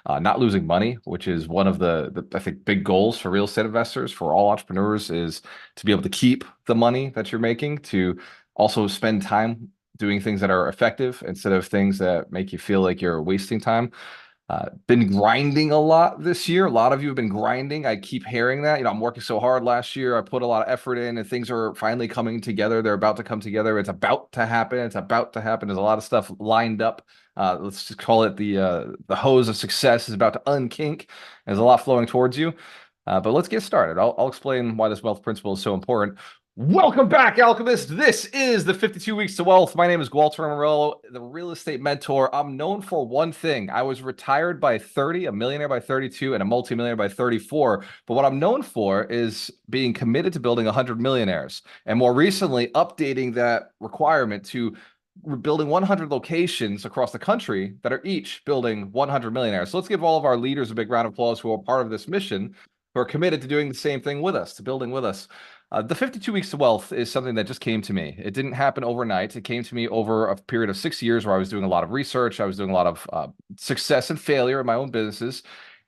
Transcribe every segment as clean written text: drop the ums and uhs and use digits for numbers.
not losing money, which is one of the I think big goals for real estate investors, for all entrepreneurs, is to be able to keep the money that you're making, to also spend time doing things that are effective instead of things that make you feel like you're wasting time. Been grinding a lot this year. A lot of you have been grinding. I keep hearing that. I'm working so hard last year. I put a lot of effort in, and things are finally coming together. They're about to come together. It's about to happen. It's about to happen. There's a lot of stuff lined up. Let's just call it the hose of success is about to unkink. There's a lot flowing towards you. But let's get started. I'll explain why this wealth principle is so important. Welcome back, Alchemist. This is the 52 Weeks to Wealth. My name is Walter Morello, the real estate mentor. I'm known for one thing. I was retired by 30, a millionaire by 32, and a multimillionaire by 34. But what I'm known for is being committed to building 100 millionaires. And more recently, updating that requirement to building 100 locations across the country that are each building 100 millionaires. So let's give all of our leaders a big round of applause who are part of this mission, who are committed to doing the same thing with us, to building with us. The 52 Weeks to Wealth is something that just came to me. It didn't happen overnight. It came to me over a period of 6 years where I was doing a lot of research. I was doing a lot of success and failure in my own businesses.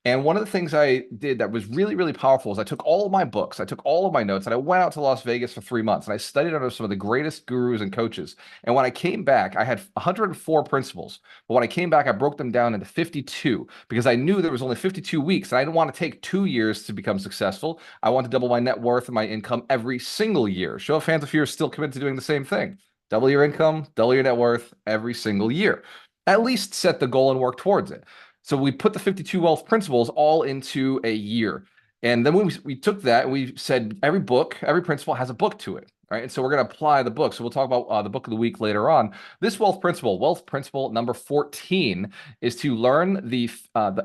And one of the things I did that was really, really powerful is I took all of my books, I took all of my notes, and I went out to Las Vegas for 3 months and I studied under some of the greatest gurus and coaches. And when I came back, I had 104 principles. But when I came back, I broke them down into 52 because I knew there was only 52 weeks and I didn't want to take 2 years to become successful. I want to double my net worth and my income every single year. Show of hands if you're still committed to doing the same thing. Double your income, double your net worth every single year. At least set the goal and work towards it. So we put the 52 wealth principles all into a year. And then we took that and we said every book, every principle has a book to it. Right. And so we're going to apply the book. So we'll talk about the book of the week later on. This wealth principle number 14, is to learn the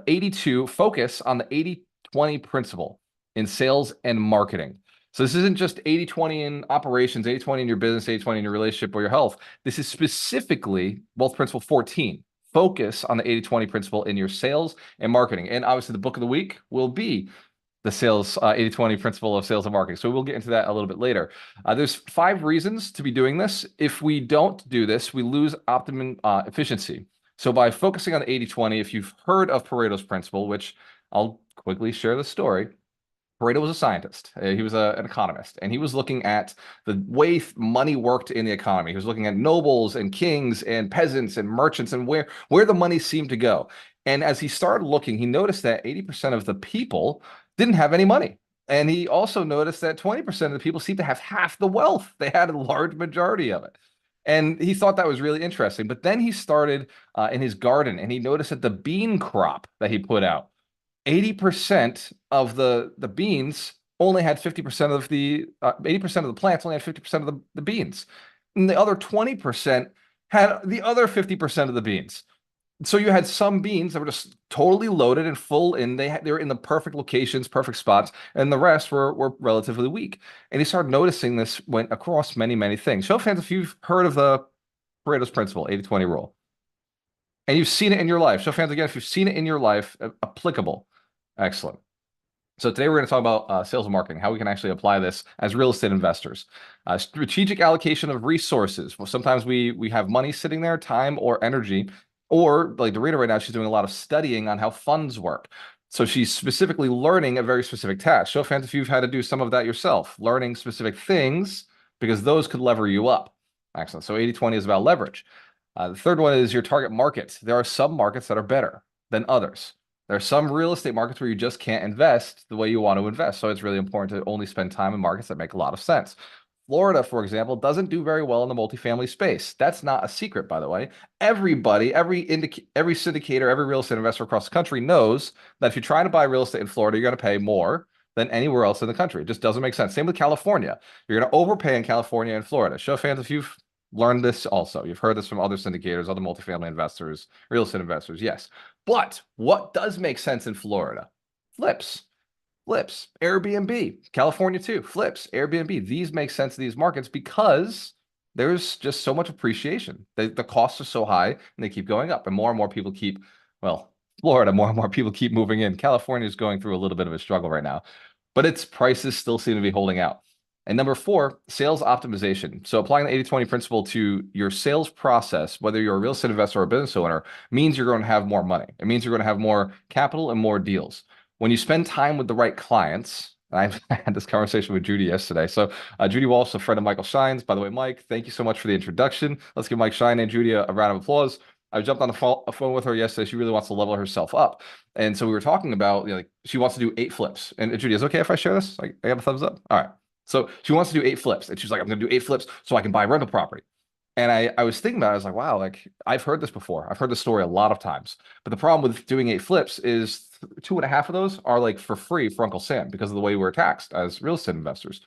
82, focus on the 80-20 principle in sales and marketing. So this isn't just 80-20 in operations, 80-20 in your business, 80-20 in your relationship or your health. This is specifically wealth principle 14. Focus on the 80-20 principle in your sales and marketing. And obviously the book of the week will be the sales 80-20 principle of sales and marketing. So we'll get into that a little bit later. There's 5 reasons to be doing this. If we don't do this, we lose optimum efficiency. So by focusing on the 80-20, if you've heard of Pareto's principle, which I'll quickly share the story. Pareto was a scientist. He was an economist, and he was looking at the way money worked in the economy. He was looking at nobles and kings and peasants and merchants and where the money seemed to go. And as he started looking, he noticed that 80% of the people didn't have any money. And he also noticed that 20% of the people seemed to have half the wealth. They had a large majority of it. And he thought that was really interesting. But then he started in his garden, and he noticed that the bean crop that he put out, 80% of the beans only had 50% of the 80% of the plants only had 50% of the beans. And the other 20% had the other 50% of the beans. So you had some beans that were just totally loaded and full, and they were in the perfect locations, perfect spots, and the rest were relatively weak. And he started noticing this went across many, many things. Show of hands if you've heard of the Pareto's principle, 80-20 rule. And you've seen it in your life. Show of hands again if you've seen it in your life, applicable. Excellent. So today we're going to talk about sales and marketing, how we can actually apply this as real estate investors. Strategic allocation of resources. Well, sometimes we have money sitting there, time or energy, or like Dorita right now, she's doing a lot of studying on how funds work. So she's specifically learning a very specific task. Show of hands if you've had to do some of that yourself, learning specific things, because those could lever you up. Excellent. So 80-20 is about leverage. The third one is your target market. There are some markets that are better than others. There are some real estate markets where you just can't invest the way you want to invest. So it's really important to only spend time in markets that make a lot of sense. Florida, for example, doesn't do very well in the multifamily space. That's not a secret, by the way. Everybody, every syndicator, every real estate investor across the country knows that if you're trying to buy real estate in Florida, you're going to pay more than anywhere else in the country. It just doesn't make sense. Same with California. You're going to overpay in California and Florida. Show of hands if you've learned this also. You've heard this from other syndicators, other multifamily investors, real estate investors. Yes. But what does make sense in Florida? Flips. Airbnb. California too. Flips. Airbnb. These make sense in these markets because there's just so much appreciation. The costs are so high and they keep going up. And more people keep, well, Florida, more and more people keep moving in. California is going through a little bit of a struggle right now, but its prices still seem to be holding out. And number four, sales optimization. So applying the 80-20 principle to your sales process, whether you're a real estate investor or a business owner, means you're going to have more money. It means you're going to have more capital and more deals. When you spend time with the right clients, I had this conversation with Judy yesterday. So Judy Walsh, a friend of Michael Shine's. By the way, Mike, thank you so much for the introduction. Let's give Mike Shine and Judy a round of applause. I jumped on a phone with her yesterday. She really wants to level herself up. And so we were talking about, like, she wants to do 8 flips. And Judy, is it okay if I share this? Like, I have a thumbs up? All right. So she wants to do 8 flips. And she's like, I'm going to do 8 flips so I can buy rental property. And I was thinking about it. I was like, wow, like, I've heard this before. I've heard this story a lot of times. But the problem with doing 8 flips is 2.5 of those are like for free for Uncle Sam because of the way we're taxed as real estate investors.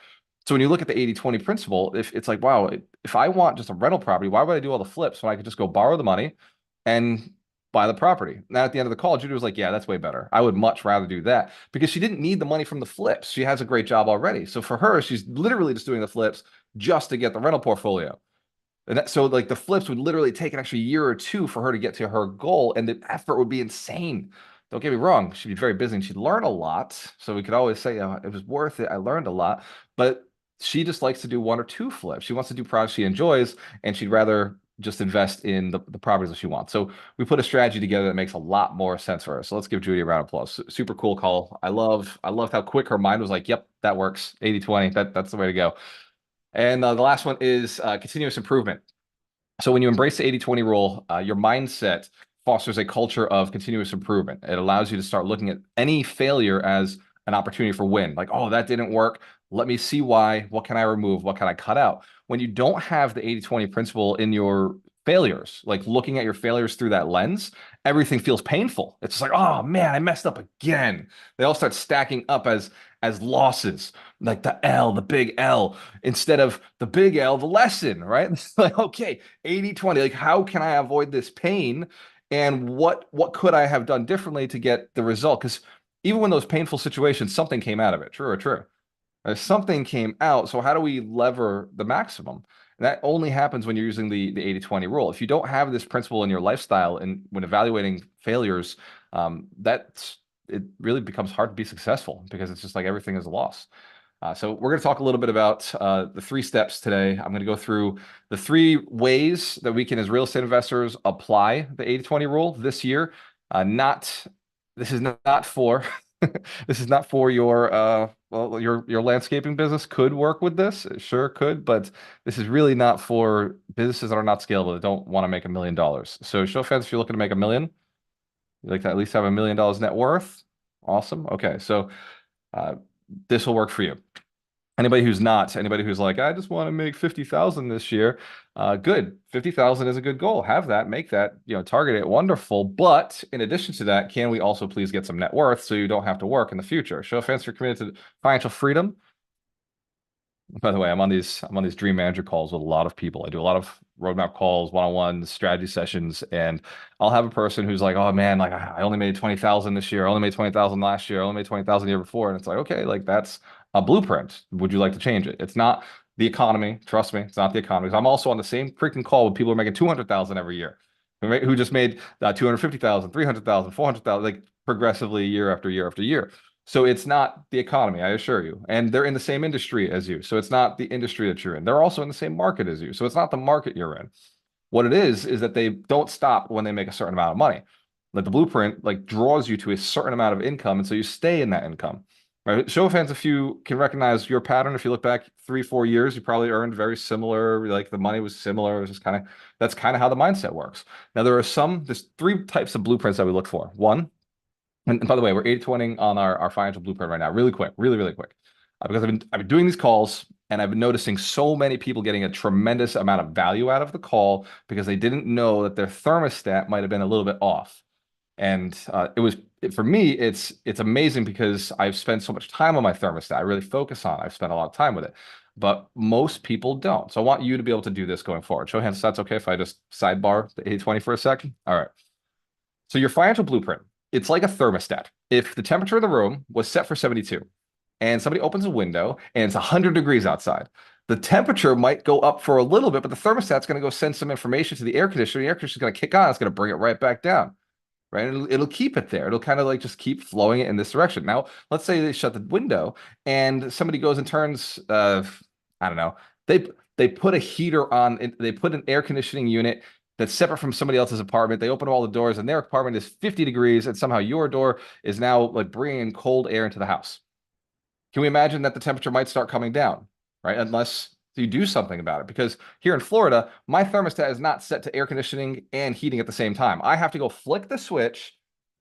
So when you look at the 80-20 principle, if it's like, wow, if I want just a rental property, why would I do all the flips when I could just go borrow the money and buy the property? Now, at the end of the call, Judy was like, yeah, that's way better. I would much rather do that because she didn't need the money from the flips. She has a great job already. So for her, she's literally just doing the flips just to get the rental portfolio. And so like the flips would literally take an extra year or two for her to get to her goal, and the effort would be insane. Don't get me wrong, she'd be very busy and she'd learn a lot. So we could always say, oh, it was worth it. I learned a lot. But she just likes to do 1 or 2 flips. She wants to do projects she enjoys, and she'd rather just invest in the properties that she wants. So we put a strategy together that makes a lot more sense for her. So let's give Judy a round of applause. Super cool call. I loved how quick her mind was like, yep, that works. 80-20, that's the way to go. And the last one is continuous improvement. So when you embrace the 80-20 rule, your mindset fosters a culture of continuous improvement. It allows you to start looking at any failure as an opportunity for win. Like, oh, that didn't work. Let me see why. What can I remove? What can I cut out? When you don't have the 80-20 principle in your failures, like looking at your failures through that lens, everything feels painful. It's just like, oh man, I messed up again. They all start stacking up as losses, like the big L, instead of the big L, the lesson, right? It's like, okay, 80-20, like how can I avoid this pain? And what could I have done differently to get the result? Because even when those painful situations, something came out of it. True or true? Something came out. So how do we lever the maximum? And that only happens when you're using the 80-20 rule. If you don't have this principle in your lifestyle and when evaluating failures, it really becomes hard to be successful because it's just like everything is a loss. So we're going to talk a little bit about the 3 steps today. I'm going to go through the 3 ways that we can, as real estate investors, apply the 80-20 rule this year. This is not for this is not for your your landscaping business. Could work with this, it sure could, but this is really not for businesses that are not scalable, that don't want to make $1 million. So show of hands if you're looking to make $1 million. You like to at least have $1 million net worth. Awesome. Okay, so this will work for you. Anybody who's like, I just want to make 50,000 this year, good. 50,000 is a good goal. Have that, make that, target it. Wonderful. But in addition to that, can we also please get some net worth so you don't have to work in the future? Show of hands if you're committed to financial freedom. By the way, I'm on these dream manager calls with a lot of people. I do a lot of roadmap calls, one-on-one strategy sessions, and I'll have a person who's like, oh man, like I only made 20,000 this year. I only made 20,000 last year. I only made 20,000 the year before. And it's like, okay, like that's a blueprint. Would you like to change it? It's not the economy. Trust me, it's not the economy. I'm also on the same freaking call with people who are making 200,000 every year, who just made 250,000, 300,000, 400,000, like progressively year after year after year. So it's not the economy, I assure you. And they're in the same industry as you. So it's not the industry that you're in. They're also in the same market as you. So it's not the market you're in. What it is that they don't stop when they make a certain amount of money. Like the blueprint like draws you to a certain amount of income. And so you stay in that income. Right? Show of hands if you can recognize your pattern. If you look back 3-4 years, you probably earned very similar, like the money was similar. It was just that's kind of how the mindset works. Now there's 3 types of blueprints that we look for. One, and by the way, we're 80-20 on our financial blueprint right now. Really quick, really quick. Because I've been doing these calls and I've been noticing so many people getting a tremendous amount of value out of the call because they didn't know that their thermostat might have been a little bit off. And for me, it's amazing because I've spent so much time on my thermostat. I really focus on it. I've spent a lot of time with it. But most people don't. So I want you to be able to do this going forward. Show of hands, that's okay if I just sidebar the 80-20 for a second? All right. So your financial blueprint, it's like a thermostat. If the temperature of the room was set for 72 and somebody opens a window and it's 100 degrees outside, the temperature might go up for a little bit, but the thermostat's going to go send some information to the air conditioner. The air conditioner is going to kick on. It's going to bring it right back down, right? It'll keep it there. It'll kind of like just keep flowing it in this direction. Now, let's say they shut the window and somebody goes and turns I don't know. They put a heater on, they put an air conditioning unit that's separate from somebody else's apartment. They open all the doors and their apartment is 50 degrees and somehow your door is now like bringing cold air into the house. Can we imagine that the temperature might start coming down, right? Unless you do something about it. Because here in Florida, my thermostat is not set to air conditioning and heating at the same time. I have to go flick the switch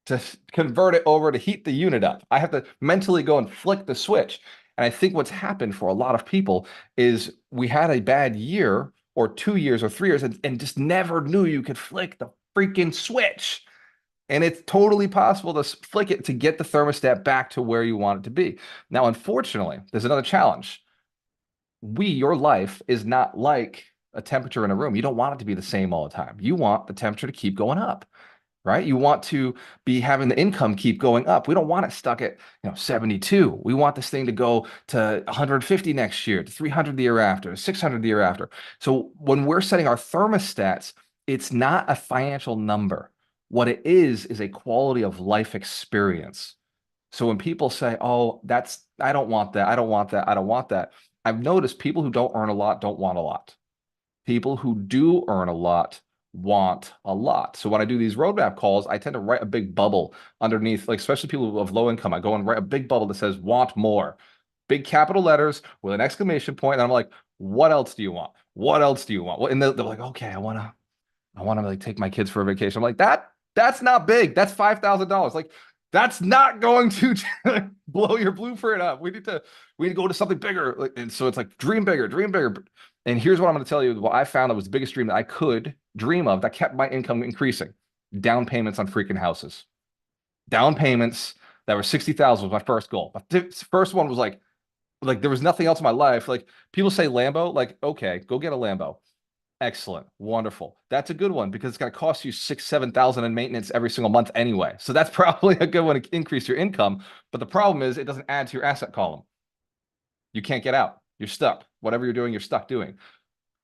to convert it over to heat the unit up. I have to mentally go and flick the switch. And I think what's happened for a lot of people is we had a bad year or 2 years or 3 years and just never knew you could flick the freaking switch. And it's totally possible to flick it to get the thermostat back to where you want it to be. Now, unfortunately, there's another challenge. Your life is not like a temperature in a room. You don't want it to be the same all the time. You want the temperature to keep going up, right? You want to be having the income keep going up. We don't want it stuck at 72. We want this thing to go to 150 next year, to 300 the year after, 600 the year after. So when we're setting our thermostats, it's not a financial number. What it is a quality of life experience. So when people say, "Oh, I don't want that. I don't want that. I don't want that." I've noticed people who don't earn a lot don't want a lot. People who do earn a lot want a lot. So when I do these roadmap calls, I tend to write a big bubble underneath, like especially people of low income. I go and write a big bubble that says "want more," big capital letters with an exclamation point. And I'm like, "What else do you want? What else do you want?" Well, and they're like, "Okay, I want to like take my kids for a vacation." I'm like, that's not big. That's $5,000. Like that's not going to blow your blueprint up. We need to go to something bigger. Like, and so it's like dream bigger, dream bigger. And here's what I'm going to tell you. What I found that was the biggest dream that I could dream of that kept my income increasing. Down payments on freaking houses. Down payments that were 60,000 was my first goal. My first one was like there was nothing else in my life. Like people say Lambo, like, okay, go get a Lambo. Excellent. Wonderful. That's a good one because it's going to cost you 6,000, 7,000 in maintenance every single month anyway. So that's probably a good one to increase your income. But the problem is it doesn't add to your asset column. You can't get out. You're stuck. Whatever you're doing, you're stuck doing.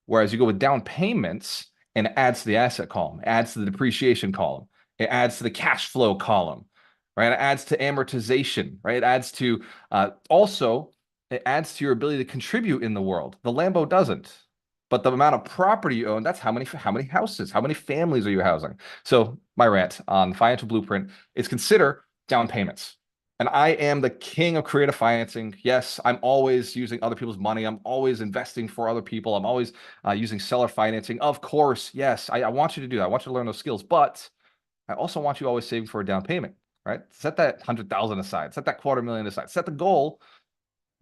Whereas you go with down payments and it adds to the asset column, it adds to the depreciation column, it adds to the cash flow column, right? It adds to amortization, right? It adds to also it adds to your ability to contribute in the world. The Lambo doesn't. But the amount of property you own, that's how many houses, how many families are you housing? So my rant on financial blueprint is consider down payments. And I am the king of creative financing. Yes, I'm always using other people's money. I'm always investing for other people. I'm always using seller financing. Of course, yes, I want you to do that. I want you to learn those skills, but I also want you always saving for a down payment, right? Set that 100,000 aside, set that 250,000 aside, set the goal,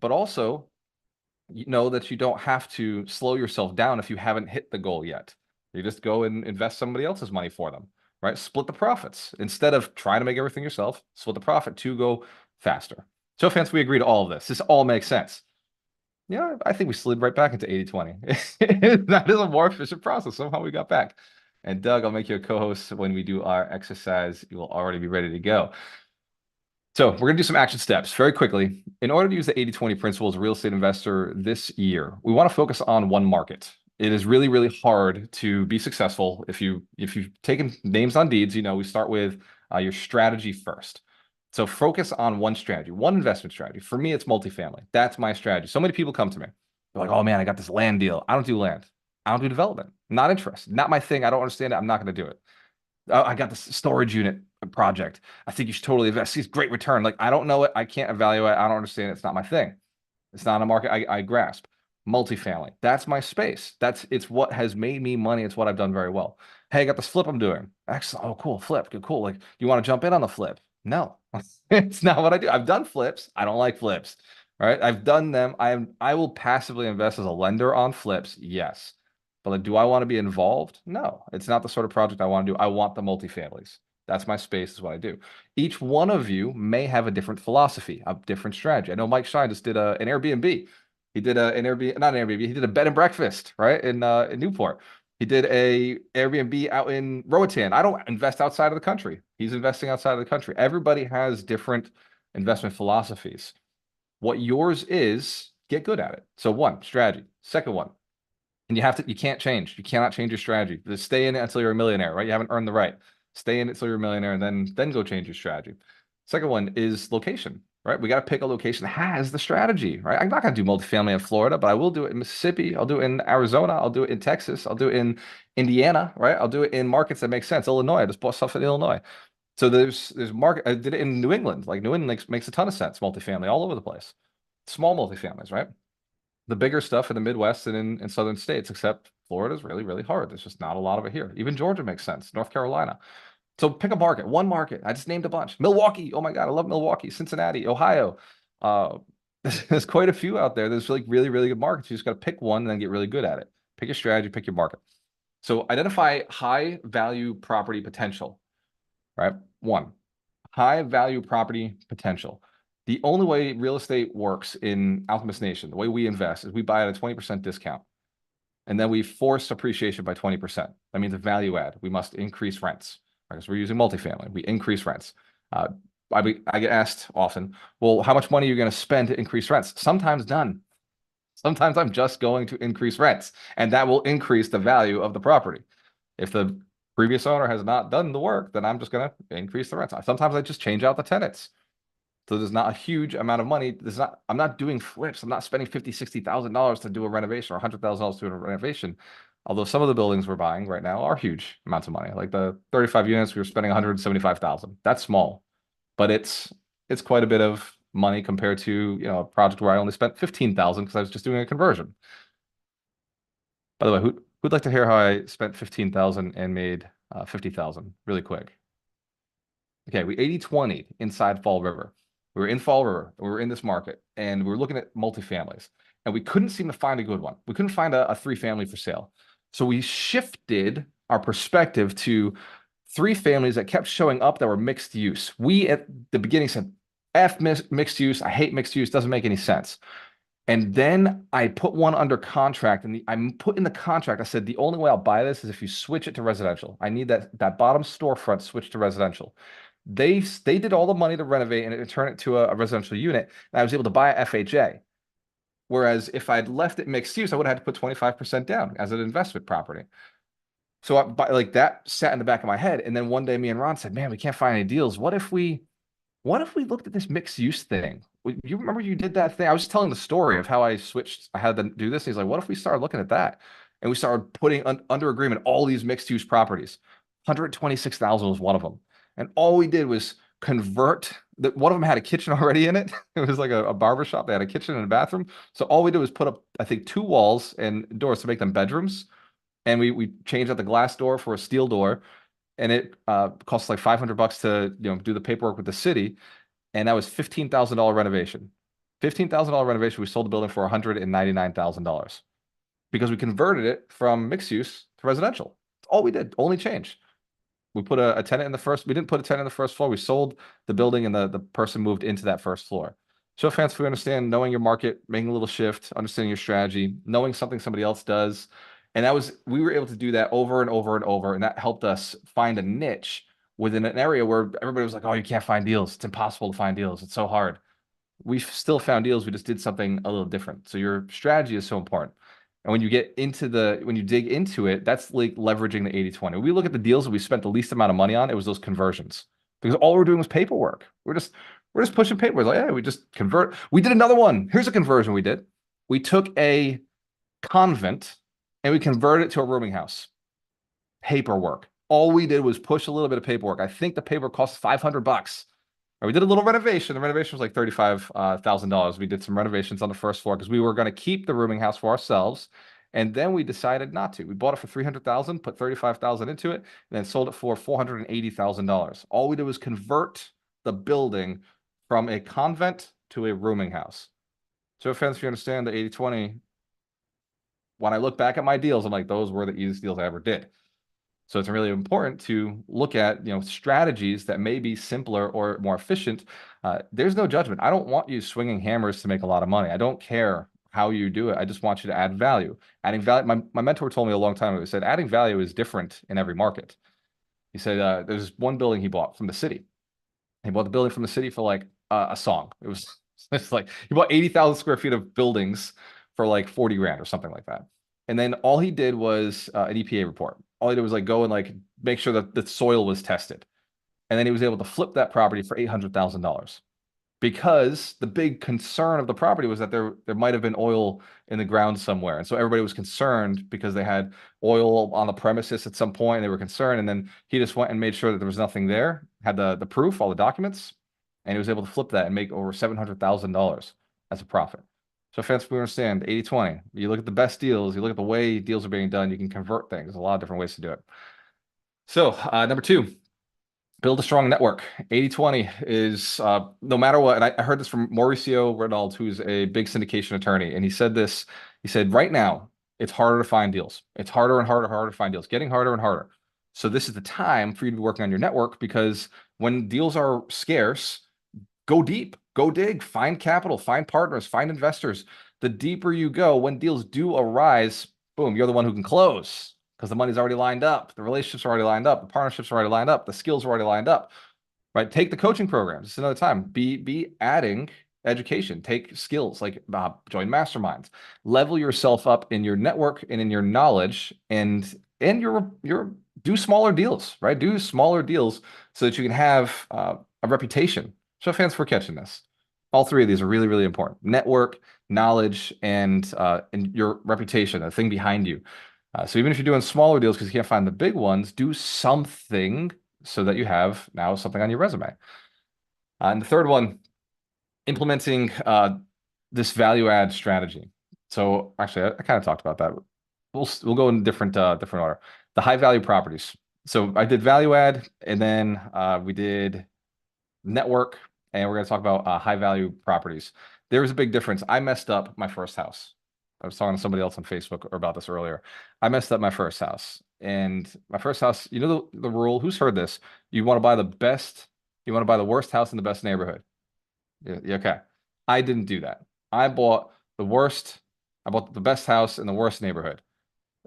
but also you know that you don't have to slow yourself down if you haven't hit the goal yet. You just go and invest somebody else's money for them, right? Split the profits. Instead of trying to make everything yourself, split the profit to go faster. So fans, we agree to all of this. This all makes sense. Yeah, I think we slid right back into 80-20. That is a more efficient process. Somehow we got back. And Doug, I'll make you a co-host when we do our exercise. You will already be ready to go. So we're going to do some action steps very quickly. In order to use the 80-20 principle as a real estate investor this year, we want to focus on one market. It is really, really hard to be successful. If you've taken names on deeds, we start with your strategy first. So focus on one strategy, one investment strategy. For me, it's multifamily. That's my strategy. So many people come to me. They're like, "Oh man, I got this land deal. I don't do land. I don't do development. I'm not interested. Not my thing. I don't understand it. I'm not going to do it. I got this storage unit project. I think you should totally invest. See, it's great return. Like, I don't know it. I can't evaluate it. I don't understand it. It's not my thing. It's not a market I grasp. Multifamily. That's my space. It's what has made me money. It's what I've done very well. Hey, I got this flip I'm doing. Excellent. Oh, cool. Flip. Good, cool. Like, you want to jump in on the flip? No, it's not what I do. I've done flips. I don't like flips. All right. I've done them. I will passively invest as a lender on flips. Yes. But like, do I want to be involved? No, it's not the sort of project I want to do. I want the multifamilies. That's my space, is what I do. Each one of you may have a different philosophy, a different strategy. I know Mike Shine just did an Airbnb. He did an Airbnb, not an Airbnb. He did a bed and breakfast, right, in Newport. He did a Airbnb out in Roatan. I don't invest outside of the country. He's investing outside of the country. Everybody has different investment philosophies. What yours is, get good at it. So one, strategy. Second one, and you can't change. You cannot change your strategy. Just stay in it until you're a millionaire, right? You haven't earned the right. Stay in it until you're a millionaire and then go change your strategy. Second one is location. right? We got to pick a location that has the strategy, right? I'm not going to do multifamily in Florida, but I will do it in Mississippi. I'll do it in Arizona. I'll do it in Texas. I'll do it in Indiana, right? I'll do it in markets that make sense. Illinois, I just bought stuff in Illinois. So there's market. I did it in New England. Like New England makes a ton of sense. Multifamily all over the place. Small multifamilies, right? The bigger stuff in the Midwest and in southern states, except Florida is really, really hard. There's just not a lot of it here. Even Georgia makes sense. North Carolina. So pick a market, one market. I just named a bunch. Milwaukee. Oh my God, I love Milwaukee. Cincinnati, Ohio. Uh, there's quite a few out there. There's like really, really good markets. You just got to pick one and then get really good at it. Pick your strategy, pick your market. So identify high value property potential, right? One, high value property potential. The only way real estate works in Alchemist Nation, the way we invest, is we buy at a 20% discount. And then we force appreciation by 20%. That means a value add. We must increase rents because we're using multifamily. We increase rents. I get asked often, well, how much money are you going to spend to increase rents? Sometimes none. Sometimes I'm just going to increase rents, and that will increase the value of the property. If the previous owner has not done the work, then I'm just going to increase the rents. Sometimes I just change out the tenants. So there's not a huge amount of money. I'm not doing flips. I'm not spending $50,000, $60,000 to do a renovation or $100,000 to do a renovation. Although some of the buildings we're buying right now are huge amounts of money. Like the 35 units, we were spending $175,000. That's small, but it's quite a bit of money compared to, a project where I only spent $15,000 because I was just doing a conversion. By the way, who'd like to hear how I spent $15,000 and made 50,000 really quick? Okay, we 80-20 inside Fall River. We were in Fall River. We were in this market, and we were looking at multifamilies, and we couldn't seem to find a good one. We couldn't find a 3-family for sale. So we shifted our perspective to 3 families that kept showing up that were mixed use. We at the beginning said, F mixed use. I hate mixed use. Doesn't make any sense. And then I put one under contract, and I put in the contract, I said, the only way I'll buy this is if you switch it to residential. I need that bottom storefront switched to residential. They did all the money to renovate and turn it to a residential unit, and I was able to buy a FHA. Whereas if I'd left it mixed use, I would have had to put 25% down as an investment property. So like that sat in the back of my head. And then one day me and Ron said, man, we can't find any deals. What if we looked at this mixed use thing? You remember you did that thing? I was just telling the story of how I switched. I had to do this. And he's like, what if we started looking at that? And we started putting under agreement all these mixed use properties. 126,000 was one of them. And all we did was convert that. One of them had a kitchen already in it. It was like a barber shop. They had a kitchen and a bathroom. So all we did was put up, I think, 2 walls and doors to make them bedrooms. And we changed out the glass door for a steel door. And it costs like $500 to do the paperwork with the city. And that was $15,000 renovation. $15,000 renovation. We sold the building for $199,000 because we converted it from mixed use to residential. That's all we did. Only change. We put a tenant in the first. We didn't put a tenant in the first floor. We sold the building, and the person moved into that first floor. Show of hands if we understand knowing your market, making a little shift, understanding your strategy, knowing something somebody else does. And we were able to do that over and over and over. And that helped us find a niche within an area where everybody was like, oh, you can't find deals. It's impossible to find deals. It's so hard. We still found deals. We just did something a little different. So your strategy is so important. And when you dig into it, that's like leveraging the 80-20. We look at the deals that we spent the least amount of money on, it was those conversions. Because all we're doing was paperwork. We're just pushing paper. It's like, yeah, we just convert. We did another one. Here's a conversion we did. We took a convent and we converted it to a rooming house. Paperwork. All we did was push a little bit of paperwork. I think the paper cost $500. We did a little renovation. The renovation was like $35,000. We did some renovations on the first floor because we were going to keep the rooming house for ourselves. And then we decided not to. We bought it for $300,000, put $35,000 into it, and then sold it for $480,000. All we did was convert the building from a convent to a rooming house. So if you understand the 80-20, when I look back at my deals, I'm like, those were the easiest deals I ever did. So it's really important to look at strategies that may be simpler or more efficient. There's no judgment. I don't want you swinging hammers to make a lot of money. I don't care how you do it. I just want you to add value. Adding value. My mentor told me a long time ago. He said adding value is different in every market. He said there's one building he bought from the city. He bought the building from the city for like a song. It's like he bought 80,000 square feet of buildings for like 40 grand or something like that. And then all he did was an EPA report. All he did was like go and like make sure that the soil was tested. And then he was able to flip that property for $800,000 because the big concern of the property was that there might have been oil in the ground somewhere. And so everybody was concerned because they had oil on the premises at some point and they were concerned. And then he just went and made sure that there was nothing there, had the proof, all the documents, and he was able to flip that and make over $700,000 as a profit. So fans, we understand 80-20. You look at the best deals, you look at the way deals are being done, you can convert things. There's a lot of different ways to do it. So number two, build a strong network. 80-20 is no matter what, and I heard this from Mauricio Reynolds, who's a big syndication attorney, and he said this, he said, right now, it's harder to find deals. It's harder and harder to find deals, getting harder and harder. So this is the time for you to be working on your network, because when deals are scarce, go deep, go dig, find capital, find partners, find investors. The deeper you go, when deals do arise, boom, you're the one who can close because the money's already lined up, the relationships are already lined up, the partnerships are already lined up, the skills are already lined up, right? Take the coaching programs. It's another time. Be adding education. Take skills like join masterminds. Level yourself up in your network and in your knowledge, and your do smaller deals, right? Do smaller deals so that you can have a reputation. So fans, for catching this. All three of these are really, really important. Network, knowledge, and your reputation, a thing behind you. So even if you're doing smaller deals because you can't find the big ones, do something so that you have now something on your resume. And the third one, implementing this value add strategy. So actually, I kind of talked about that. We'll go in different order. The high value properties. So I did value add, and then we did network, and we're going to talk about high value properties. There was a big difference. I messed up my first house. I was talking to somebody else on Facebook about this earlier. I messed up my first house. And my first house, you know the rule? Who's heard this? You want to buy the best, you want to buy the worst house in the best neighborhood. Yeah, okay. I didn't do that. I bought the worst, I bought the best house in the worst neighborhood.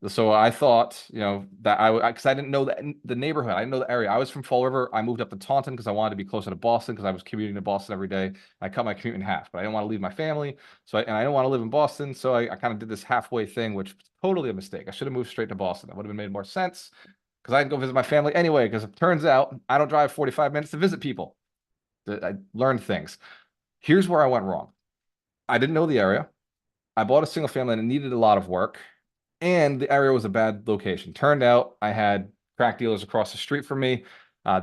So I thought, that because I didn't know the neighborhood. I didn't know the area. I was from Fall River. I moved up to Taunton because I wanted to be closer to Boston because I was commuting to Boston every day. I cut my commute in half, but I didn't want to leave my family. And I didn't want to live in Boston. So I kind of did this halfway thing, which was totally a mistake. I should have moved straight to Boston. That would have made more sense because I can go visit my family anyway, because it turns out I don't drive 45 minutes to visit people. I learned things. Here's where I went wrong. I didn't know the area. I bought a single family and it needed a lot of work. And the area was a bad location. Turned out I had crack dealers across the street from me.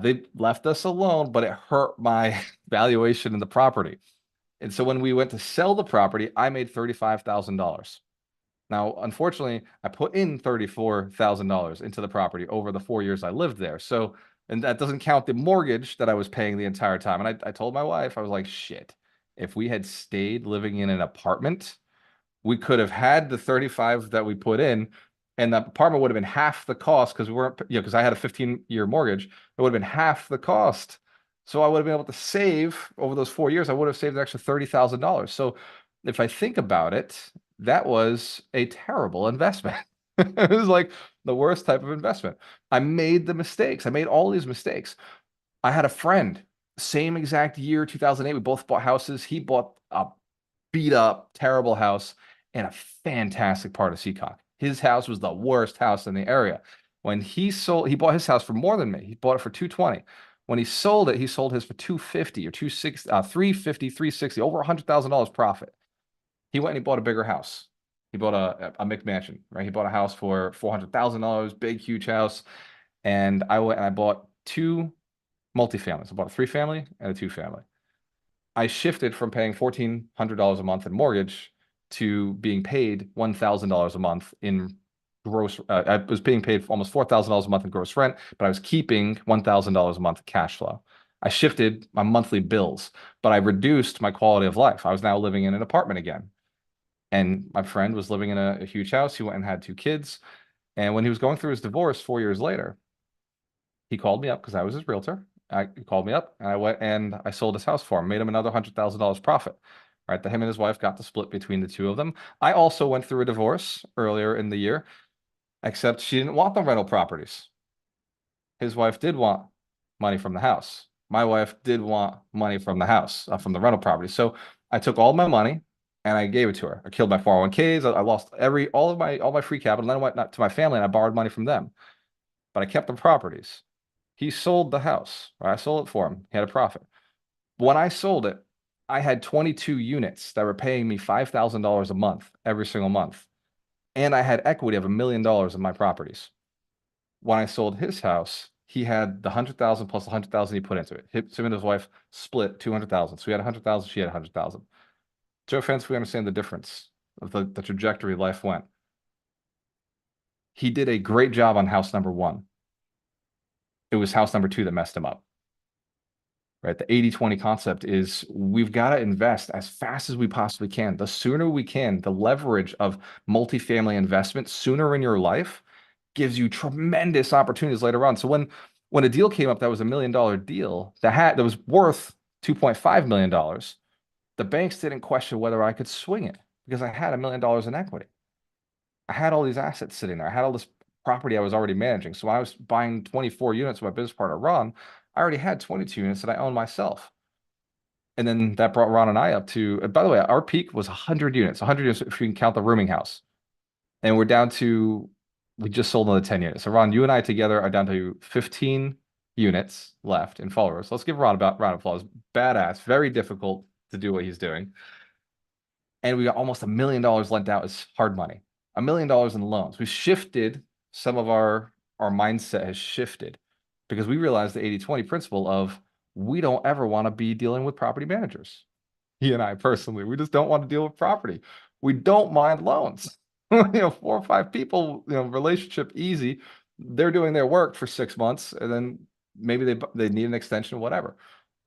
They left us alone, but it hurt my valuation in the property. And so when we went to sell the property, I made $35,000. Now, unfortunately, I put in $34,000 into the property over the 4 years I lived there. So, and that doesn't count the mortgage that I was paying the entire time. And I told my wife, I was like, shit, if we had stayed living in an apartment, we could have had the 35 that we put in, and the apartment would have been half the cost because we weren't, because I had a 15-year mortgage. It would have been half the cost. So I would have been able to save over those 4 years. I would have saved an extra $30,000. So if I think about it, that was a terrible investment. It was like the worst type of investment. I made the mistakes. I made all these mistakes. I had a friend, same exact year, 2008. We both bought houses. He bought a beat up, terrible house in a fantastic part of Seacock. His house was the worst house in the area. When he bought his house for more than me. He bought it for $220. When he sold it, he sold his for $250 or $260, $350, $360, over $100,000 profit. He went and he bought a bigger house. He bought a McMansion, right? He bought a house for $400,000, big, huge house. And I went and I bought two multifamilies. I bought a 3-family and a 2-family. I shifted from paying $1,400 a month in mortgage to being paid $1,000 a month in gross. I was being paid almost $4,000 a month in gross rent, but I was keeping $1,000 a month cash flow. I shifted my monthly bills, but I reduced my quality of life. I was now living in an apartment again. And my friend was living in a huge house. He went and had 2 kids. And when he was going through his divorce 4 years later, he called me up because I was his realtor. He called me up and I went and I sold his house for him, made him another $100,000 profit. Right, that him and his wife got the split between the two of them. I also went through a divorce earlier in the year, except she didn't want the rental properties. His wife did want money from the house. My wife did want money from the house, from the rental property. So I took all my money and I gave it to her. I killed my 401ks. I lost all my free capital. And then I went to my family and I borrowed money from them. But I kept the properties. He sold the house. Right? I sold it for him. He had a profit. When I sold it, I had 22 units that were paying me $5,000 a month every single month. And I had equity of $1 million in my properties. When I sold his house, he had the 100,000 plus the 100,000 he put into it. Him and his wife split 200,000. So he had 100,000, she had 100,000. Joe Fence, we understand the difference of the trajectory life went. He did a great job on house number one. It was house number two that messed him up. Right? The 80-20 concept is we've got to invest as fast as we possibly can. The sooner we can, the leverage of multifamily investment sooner in your life gives you tremendous opportunities later on. So when a deal came up that was $1 million deal that was worth $2.5 million, the banks didn't question whether I could swing it because I had $1 million in equity. I had all these assets sitting there. I had all this property I was already managing. So when I was buying 24 units with my business partner, Ron, I already had 22 units that I owned myself. And then that brought Ron and I up to, and by the way, our peak was 100 units, 100 units if you can count the rooming house. And we're down to, we just sold another 10 units. So Ron, you and I together are down to 15 units left in followers. Let's give Ron about round of applause. Badass, very difficult to do what he's doing. And we got almost $1 million lent out as hard money. $1 million in loans. We shifted some of our mindset has shifted because we realized the 80-20 principle of we don't ever want to be dealing with property managers. He and I personally, we just don't want to deal with property. We don't mind loans. 4 or 5 people, relationship easy. They're doing their work for 6 months, and then maybe they need an extension, whatever.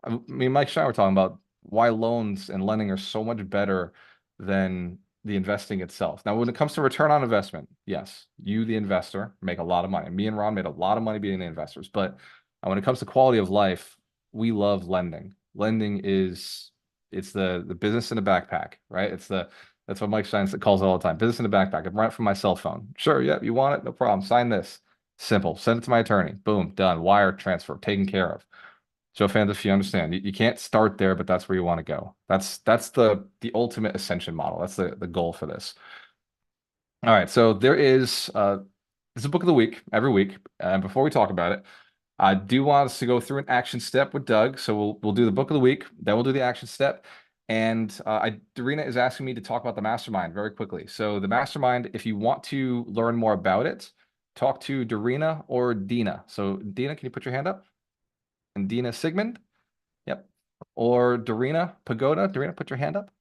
I mean, Mike Stein, we're talking about why loans and lending are so much better than the investing itself. Now, when it comes to return on investment, yes, you, the investor, make a lot of money. Me and Ron made a lot of money being the investors. But when it comes to quality of life, we love lending. Lending it's the business in a backpack, right? That's what Mike Stein calls it all the time. Business in a backpack. I run it from my cell phone. Sure, yep, you want it? No problem. Sign this. Simple. Send it to my attorney. Boom, done. Wire transfer, taken care of. So fans, if you understand, you can't start there, but that's where you want to go. That's the ultimate ascension model. That's the goal for this. All right, so there's a book of the week every week. And before we talk about it, I do want us to go through an action step with Doug. So we'll do the book of the week, then we'll do the action step. And Darina is asking me to talk about the mastermind very quickly. So the mastermind, if you want to learn more about it, talk to Darina or Dina. So Dina, can you put your hand up? And Dina Sigmund? Yep. Or Darina Pagoda. Darina, put your hand up.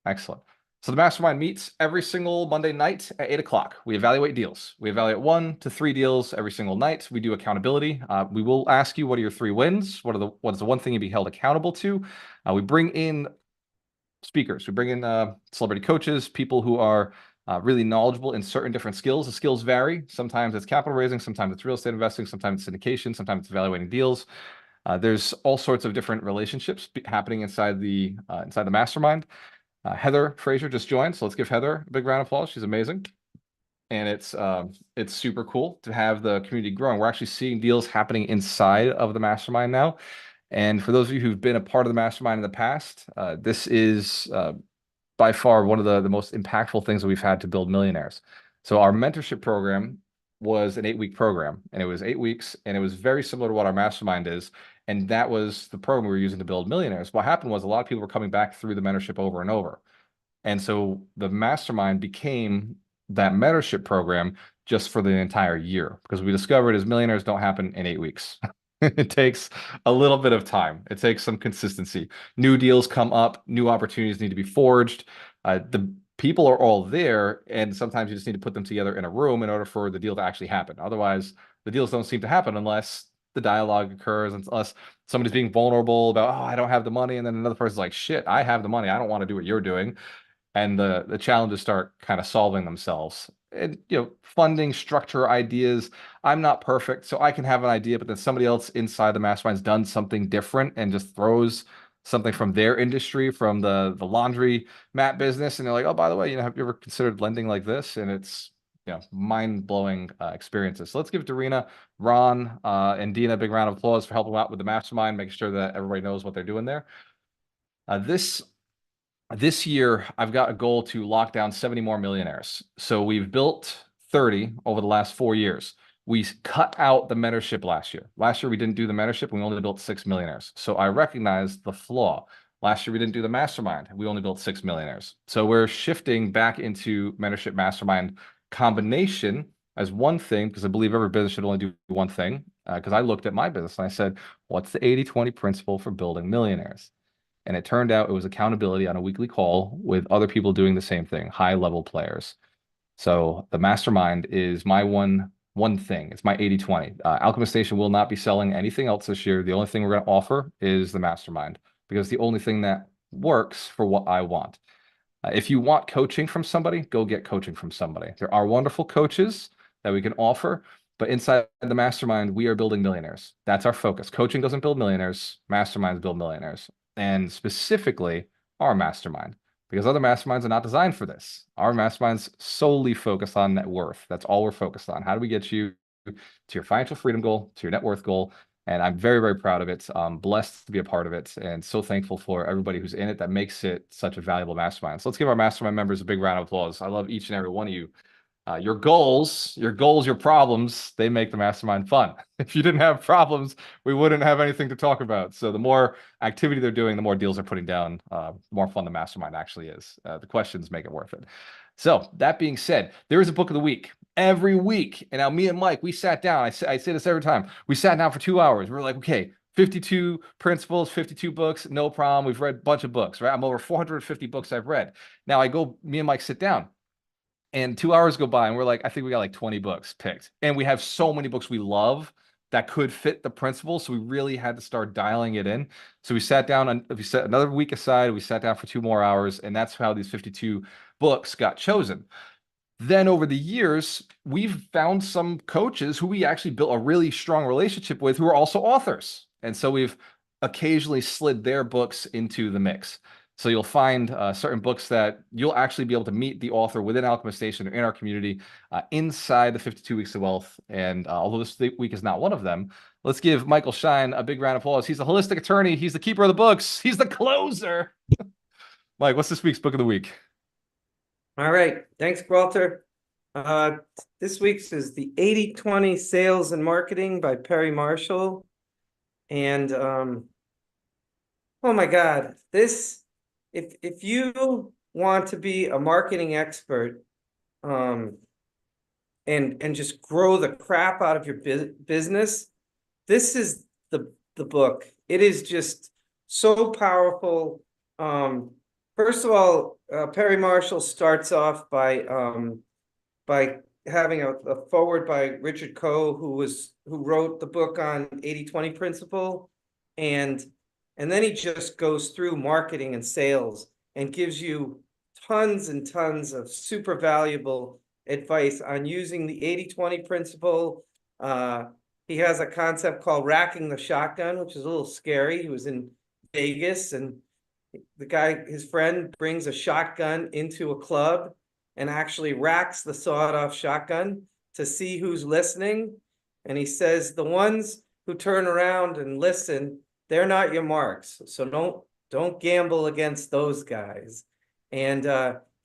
Excellent. So the mastermind meets every single Monday night at 8 o'clock. We evaluate deals. We evaluate 1 to 3 deals every single night. We do accountability. We will ask you, what are your 3 wins? What is the one thing you'd be held accountable to? We bring in speakers. We bring in celebrity coaches, people who are really knowledgeable in certain different skills. The skills vary. Sometimes it's capital raising, sometimes it's real estate investing, sometimes it's syndication, sometimes it's evaluating deals. There's all sorts of different relationships happening inside the mastermind. Heather Frazier just joined, so let's give Heather a big round of applause. She's amazing. And it's super cool to have the community growing. We're actually seeing deals happening inside of the mastermind now. And for those of you who've been a part of the mastermind in the past, this is by far one of the most impactful things that we've had to build Millionaires. So our mentorship program was an 8-week program, and it was 8 weeks, and it was very similar to what our mastermind is. And that was the program we were using to build Millionaires. What happened was a lot of people were coming back through the mentorship over and over. And so the mastermind became that mentorship program just for the entire year, because we discovered is Millionaires don't happen in 8 weeks. It takes a little bit of time. It takes some consistency. New deals come up, new opportunities need to be forged. The people are all there, and sometimes you just need to put them together in a room in order for the deal to actually happen. Otherwise, the deals don't seem to happen unless the dialogue occurs, unless somebody's being vulnerable about, oh, I don't have the money, and then another person's like, shit, I have the money. I don't want to do what you're doing. And the challenges start kind of solving themselves. And funding, structure, ideas. I'm not perfect, so I can have an idea, but then somebody else inside the mastermind's done something different and just throws something from their industry, from the laundry mat business, and they're like, oh, by the way, have you ever considered lending like this? And it's mind-blowing experiences. So let's give Darina, Ron, and Dina a big round of applause for helping out with the mastermind, making sure that everybody knows what they're doing there. This year, I've got a goal to lock down 70 more millionaires. So we've built 30 over the last 4 years. We cut out the mentorship last year. Last year, we didn't do the mentorship. We only built 6 millionaires. So I recognized the flaw. Last year, we didn't do the mastermind. We only built 6 millionaires. So we're shifting back into mentorship mastermind combination as one thing, because I believe every business should only do one thing. Because I looked at my business and I said, what's the 80-20 principle for building millionaires? And it turned out it was accountability on a weekly call with other people doing the same thing, high level players. So the mastermind is my one thing. It's my 80-20. Alchemist Nation will not be selling anything else this year. The only thing we're going to offer is the mastermind because the only thing that works for what I want. If you want coaching from somebody, go get coaching from somebody. There are wonderful coaches that we can offer, but inside the mastermind, we are building millionaires. That's our focus. Coaching doesn't build millionaires. Masterminds build millionaires. And specifically, our mastermind, because other masterminds are not designed for this. Our mastermind's solely focused on net worth. That's all we're focused on. How do we get you to your financial freedom goal, to your net worth goal? And I'm very, very proud of it. I'm blessed to be a part of it and so thankful for everybody who's in it that makes it such a valuable mastermind. So let's give our mastermind members a big round of applause. I love each and every one of you. Your goals, your problems, they make the mastermind fun. If you didn't have problems, we wouldn't have anything to talk about. So the more activity they're doing, the more deals they're putting down, the more fun the mastermind actually is. The questions make it worth it. So that being said, there is a book of the week every week. And now me and Mike, we sat down. I say this every time. We sat down for 2 hours. We're like, okay, 52 principles, 52 books, no problem. We've read a bunch of books, right? I'm over 450 books I've read. Now me and Mike sit down. And 2 hours go by and we're like, I think we got like 20 books picked. And we have so many books we love that could fit the principle. So we really had to start dialing it in. So we sat down and we set another week aside. We sat down for 2 more hours. And that's how these 52 books got chosen. Then over the years, we've found some coaches who we actually built a really strong relationship with who are also authors. And so we've occasionally slid their books into the mix. So you'll find certain books that you'll actually be able to meet the author within Alchemist Nation or in our community inside the 52 Weeks of Wealth. And although this week is not one of them, let's give Michael Shine a big round of applause. He's a holistic attorney. He's the keeper of the books. He's the closer. Mike, what's this week's book of the week? All right. Thanks, Walter. This week's is the 80-20 Sales and Marketing by Perry Marshall. And oh my God, if you want to be a marketing expert and just grow the crap out of your business, this is the book. It is just so powerful. First of all, Perry Marshall starts off by having a foreword by Richard Coe, who wrote the book on 80-20 principle, and then he just goes through marketing and sales and gives you tons and tons of super valuable advice on using the 80-20 principle. He has a concept called racking the shotgun, which is a little scary. He was in Vegas and his friend brings a shotgun into a club and actually racks the sawed-off shotgun to see who's listening. And he says, the ones who turn around and listen, they're not your marks. So don't gamble against those guys. And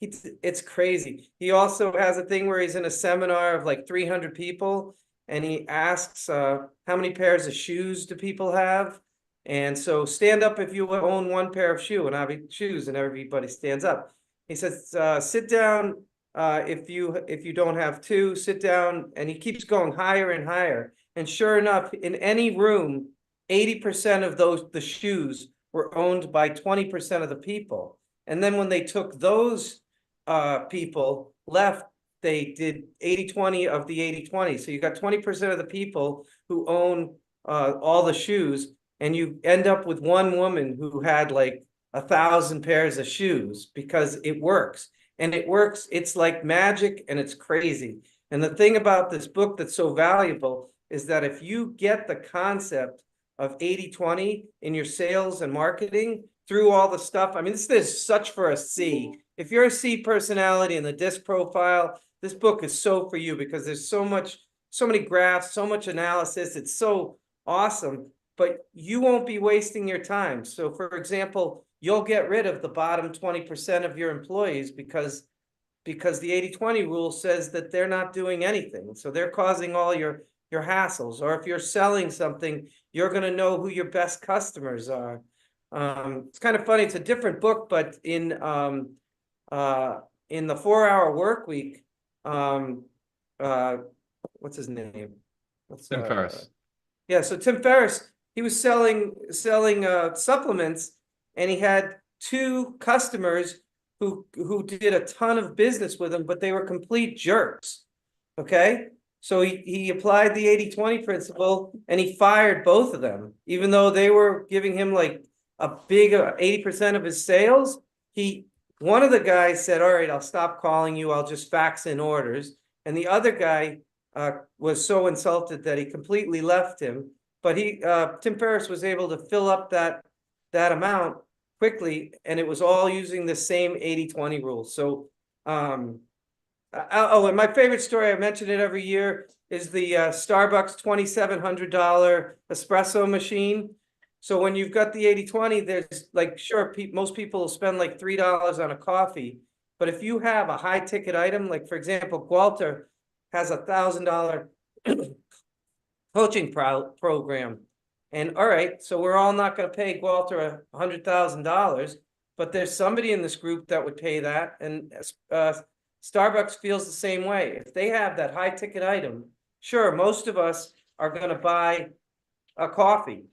it's crazy. He also has a thing where he's in a seminar of like 300 people, and he asks, how many pairs of shoes do people have? And so stand up if you own one pair of shoes, and everybody stands up. He says, sit down if you don't have two, sit down, and he keeps going higher and higher. And sure enough, in any room, 80% of the shoes were owned by 20% of the people. And then when they took those people left, they did 80-20 of the 80-20. So you got 20% of the people who own all the shoes, and you end up with one woman who had like 1,000 pairs of shoes because it works. And it works, it's like magic, and it's crazy. And the thing about this book that's so valuable is that if you get the concept of 80-20 in your sales and marketing through all the stuff, I mean, this is such for a C. If you're a C personality in the DISC profile, this book is so for you because there's so many graphs, so much analysis. It's so awesome, but you won't be wasting your time. So for example, you'll get rid of the bottom 20% of your employees because the 80-20 rule says that they're not doing anything. So they're causing all your hassles. Or if you're selling something, you're going to know who your best customers are. It's kind of funny. It's a different book, but in the 4 Hour Work Week, what's his name? Tim Ferriss. Yeah, so Tim Ferriss, he was selling supplements, and he had two customers who did a ton of business with him, but they were complete jerks. Okay, so he applied the 80-20 principle, and he fired both of them, even though they were giving him like a big 80% of his sales. One of the guys said, "All right, I'll stop calling you. I'll just fax in orders." And the other guy was so insulted that he completely left him. But Tim Ferriss was able to fill up that amount quickly, and it was all using the same 80-20 rule. So, and my favorite story, I mention it every year, is the Starbucks $2,700 espresso machine. So when you've got the 80-20, there's like, sure, most people will spend like $3 on a coffee. But if you have a high ticket item, like for example, Walter has $1,000 coaching program. And all right, so we're all not going to pay Walter $100,000, but there's somebody in this group that would pay that. And Starbucks feels the same way. If they have that high ticket item, sure, most of us are going to buy a coffee,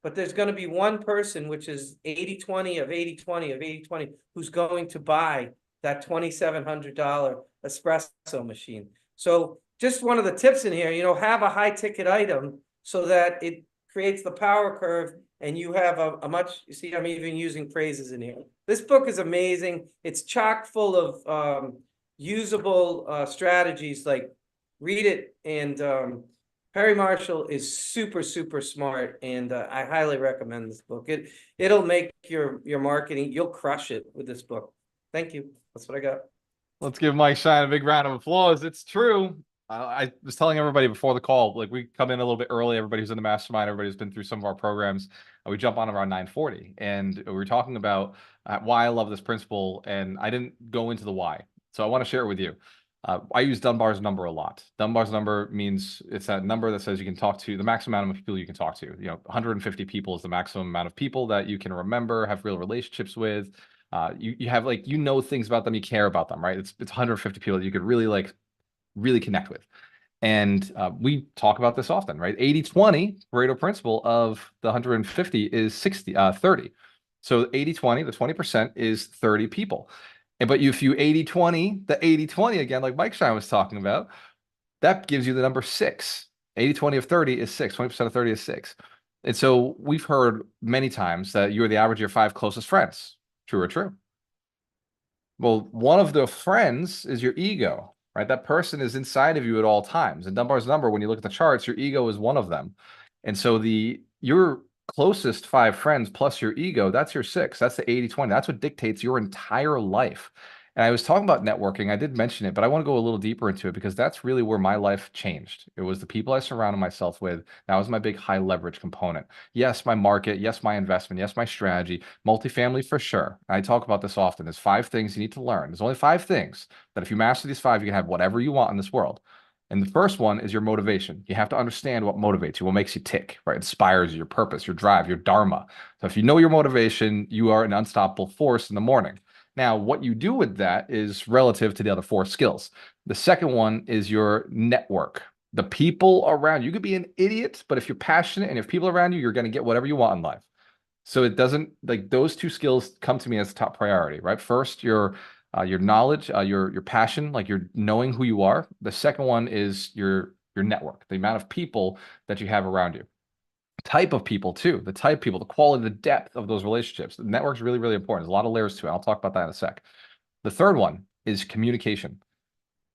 but there's going to be one person, which is 80-20 of 80-20 of 80-20, who's going to buy that $2,700 espresso machine. So just one of the tips in here, have a high ticket item so that it creates the power curve, and you have a much, you see, I'm even using phrases in here. This book is amazing. It's chock full of usable strategies. Like, read it. And Perry Marshall is super, super smart, and I highly recommend this book. It'll make your marketing, you'll crush it with this book. Thank you. That's what I got. Let's give Mike Shine a big round of applause. It's true. I was telling everybody before the call, like, we come in a little bit early. Everybody who's in the mastermind, everybody who's been through some of our programs, we jump on around 9:40, and we were talking about why I love this principle, and I didn't go into the why. So I want to share it with you. I use Dunbar's number a lot. Dunbar's number means it's that number that says you can talk to the maximum amount of people you can talk to. 150 people is the maximum amount of people that you can remember, have real relationships with. You have, like, things about them, you care about them, right? It's 150 people that you could really connect with. And we talk about this often, right? 80-20 Pareto principle of the 150 is 30. So 80-20, the 20% is 30 people. But if you 80-20, the 80-20 again, like Mike Shine was talking about, that gives you the number 6. 80-20 of 30 is 6. 20% of 30 is 6. And so we've heard many times that you're the average of your 5 closest friends. True or true? Well, one of the friends is your ego, right? That person is inside of you at all times. And Dunbar's number, when you look at the charts, your ego is one of them. And so your closest 5 friends plus your ego, that's your 6. That's the 80-20. That's what dictates your entire life. And I was talking about networking. I did mention it, but I want to go a little deeper into it, because that's really where my life changed. It was the people I surrounded myself with. That was my big high leverage component. Yes, my market. Yes, my investment. Yes, my strategy. Multifamily for sure. I talk about this often. There's 5 things you need to learn. There's only 5 things that if you master these 5, you can have whatever you want in this world. And the first one is your motivation. You have to understand what motivates you, what makes you tick, right? Inspires you, your purpose, your drive, your dharma. So if you know your motivation, you are an unstoppable force in the morning. Now, what you do with that is relative to the other 4 skills. The second one is your network. The people around you. You could be an idiot, but if you're passionate and if people around you, you're going to get whatever you want in life. So it doesn't, like, those 2 skills come to me as top priority, right? First, your knowledge, your passion, like you're knowing who you are. The second one is your network, the amount of people that you have around you. Type of people too, the type of people, the quality, the depth of those relationships. The network is really, really important. There's a lot of layers to it. I'll talk about that in a sec. The third one is communication.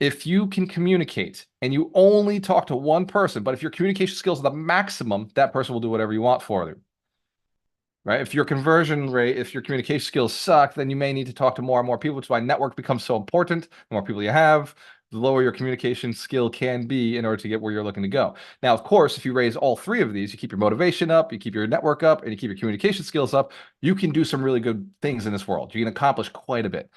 If you can communicate and you only talk to one person, but if your communication skills are the maximum, that person will do whatever you want for you. Right? If your conversion rate, if your communication skills suck, then you may need to talk to more and more people, which is why network becomes so important. The more people you have, the lower your communication skill can be in order to get where you're looking to go. Now, of course, if you raise all 3 of these, you keep your motivation up, you keep your network up, and you keep your communication skills up, you can do some really good things in this world. You can accomplish quite a bit.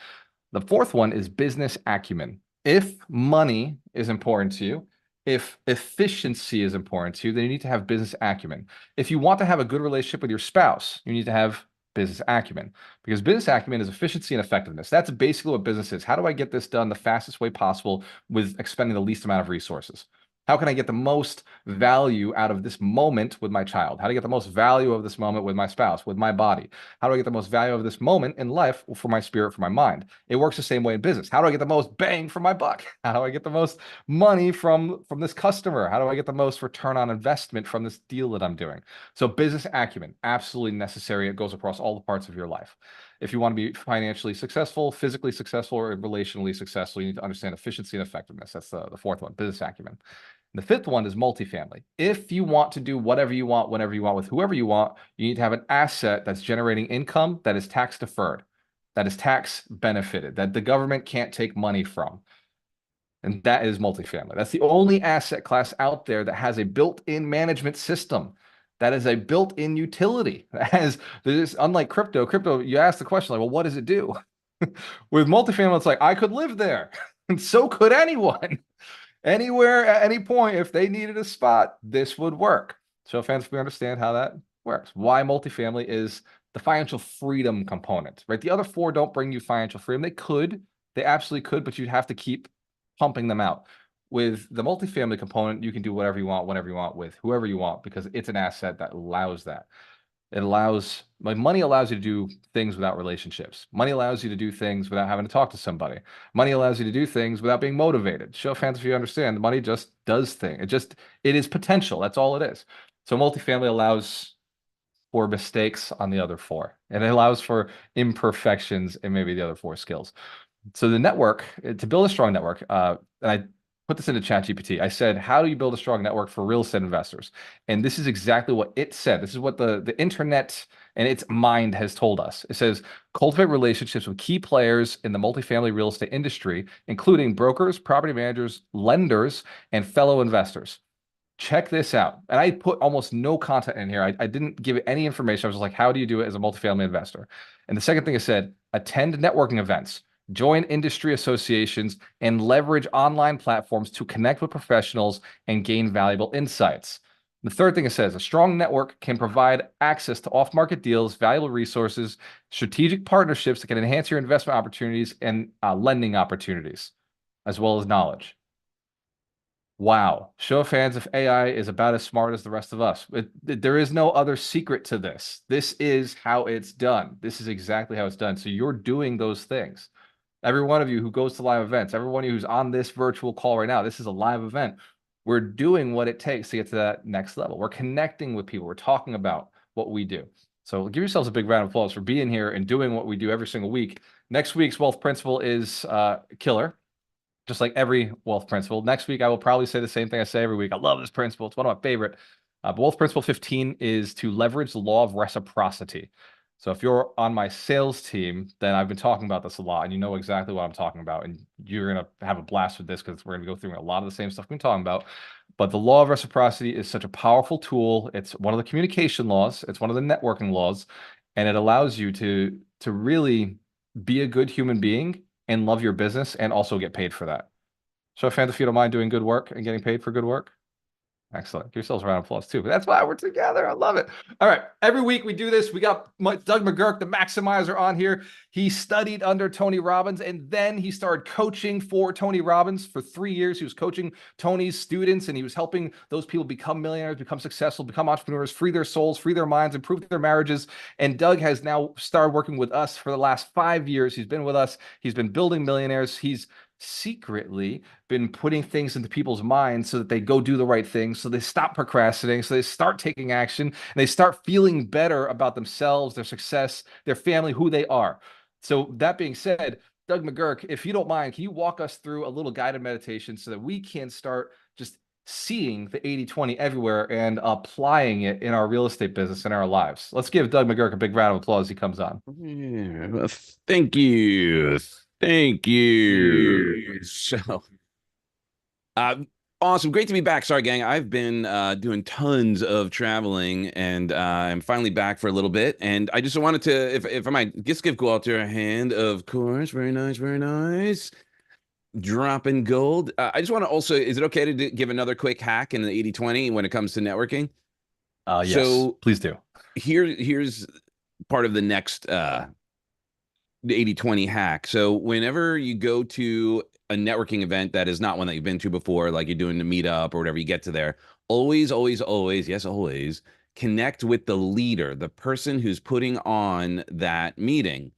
The fourth one is business acumen. If money is important to you, if efficiency is important to you, then you need to have business acumen. If you want to have a good relationship with your spouse, you need to have business acumen, because business acumen is efficiency and effectiveness. That's basically what business is. How do I get this done the fastest way possible with expending the least amount of resources? How can I get the most value out of this moment with my child? How do I get the most value of this moment with my spouse, with my body? How do I get the most value of this moment in life for my spirit, for my mind? It works the same way in business. How do I get the most bang for my buck? How do I get the most money from this customer? How do I get the most return on investment from this deal that I'm doing? So business acumen, absolutely necessary. It goes across all the parts of your life. If you want to be financially successful, physically successful, or relationally successful, you need to understand efficiency and effectiveness. That's the fourth one, business acumen. The fifth one is multifamily. If you want to do whatever you want, whenever you want, with whoever you want, you need to have an asset that's generating income that is tax deferred, that is tax benefited, that the government can't take money from. And that is multifamily. That's the only asset class out there that has a built-in management system. That is a built-in utility. Unlike crypto, you ask the question like, well, what does it do? With multifamily, it's like, I could live there, and so could anyone. Anywhere at any point, if they needed a spot, this would work. So fans, we understand how that works. Why multifamily is the financial freedom component, right? The other four don't bring you financial freedom. They absolutely could, but you'd have to keep pumping them out. With the multifamily component, you can do whatever you want, whenever you want, with whoever you want, because it's an asset that allows that. Money allows you to do things without relationships. Money allows you to do things without having to talk to somebody. Money allows you to do things without being motivated. Show of hands if you understand. Money just does things. It is potential. That's all it is. So multifamily allows for mistakes on the other four, and it allows for imperfections in maybe the other four skills. So the network, to build a strong network, and I put this into ChatGPT. I said, how do you build a strong network for real estate investors? And this is exactly what it said. This is what the internet and its mind has told us. It says, cultivate relationships with key players in the multifamily real estate industry, including brokers, property managers, lenders, and fellow investors. Check this out. And I put almost no content in here. I didn't give any information. I was just like, how do you do it as a multifamily investor? And the second thing I said, attend networking events. Join industry associations and leverage online platforms to connect with professionals and gain valuable insights. The third thing it says, a strong network can provide access to off-market deals, valuable resources, strategic partnerships that can enhance your investment opportunities and lending opportunities, as well as knowledge. Wow. Show of hands if AI is about as smart as the rest of us. There is no other secret to this. This is how it's done. This is exactly how it's done. So you're doing those things. Every one of you who goes to live events, every one of you who's on this virtual call right now, this is a live event. We're doing what it takes to get to that next level. We're connecting with people. We're talking about what we do. So give yourselves a big round of applause for being here and doing what we do every single week. Next week's wealth principle is killer, just like every wealth principle. Next week, I will probably say the same thing I say every week. I love this principle. It's one of my favorite. But wealth principle 15 is to leverage the law of reciprocity. So if you're on my sales team, then I've been talking about this a lot, and you know exactly what I'm talking about, and you're going to have a blast with this because we're going to go through a lot of the same stuff we've been talking about. But the law of reciprocity is such a powerful tool. It's one of the communication laws. It's one of the networking laws, and it allows you to really be a good human being and love your business and also get paid for that. So fans, if you don't mind doing good work and getting paid for good work, excellent. Give yourselves a round of applause too. But that's why we're together. I love it. All right. Every week we do this. We got Doug McGurk, the maximizer, on here. He studied under Tony Robbins, and then he started coaching for Tony Robbins for 3 years. He was coaching Tony's students, and he was helping those people become millionaires, become successful, become entrepreneurs, free their souls, free their minds, improve their marriages. And Doug has now started working with us for the last 5 years. He's been with us. He's been building millionaires. He's secretly been putting things into people's minds so that they go do the right thing, so they stop procrastinating, so they start taking action, and they start feeling better about themselves, their success, their family, who they are. So that being said, Doug McGurk, if you don't mind, can you walk us through a little guided meditation so that we can start just seeing the 80-20 everywhere and applying it in our real estate business and our lives? Let's give Doug McGurk a big round of applause as he comes on. Yeah, well, thank you. Thank you. So, awesome. Great to be back. Sorry, gang. I've been doing tons of traveling, and I'm finally back for a little bit. And I just wanted to, if I might, just give Walter a hand, of course. Very nice, very nice. Dropping gold. I just want to also, is it okay to give another quick hack in the 80-20 when it comes to networking? Yes, So please do. here's part of the next 80/20 hack. So whenever you go to a networking event that is not one that you've been to before, like you're doing the meetup or whatever, you get to there, always, always, always, yes, always connect with the leader, the person who's putting on that meeting.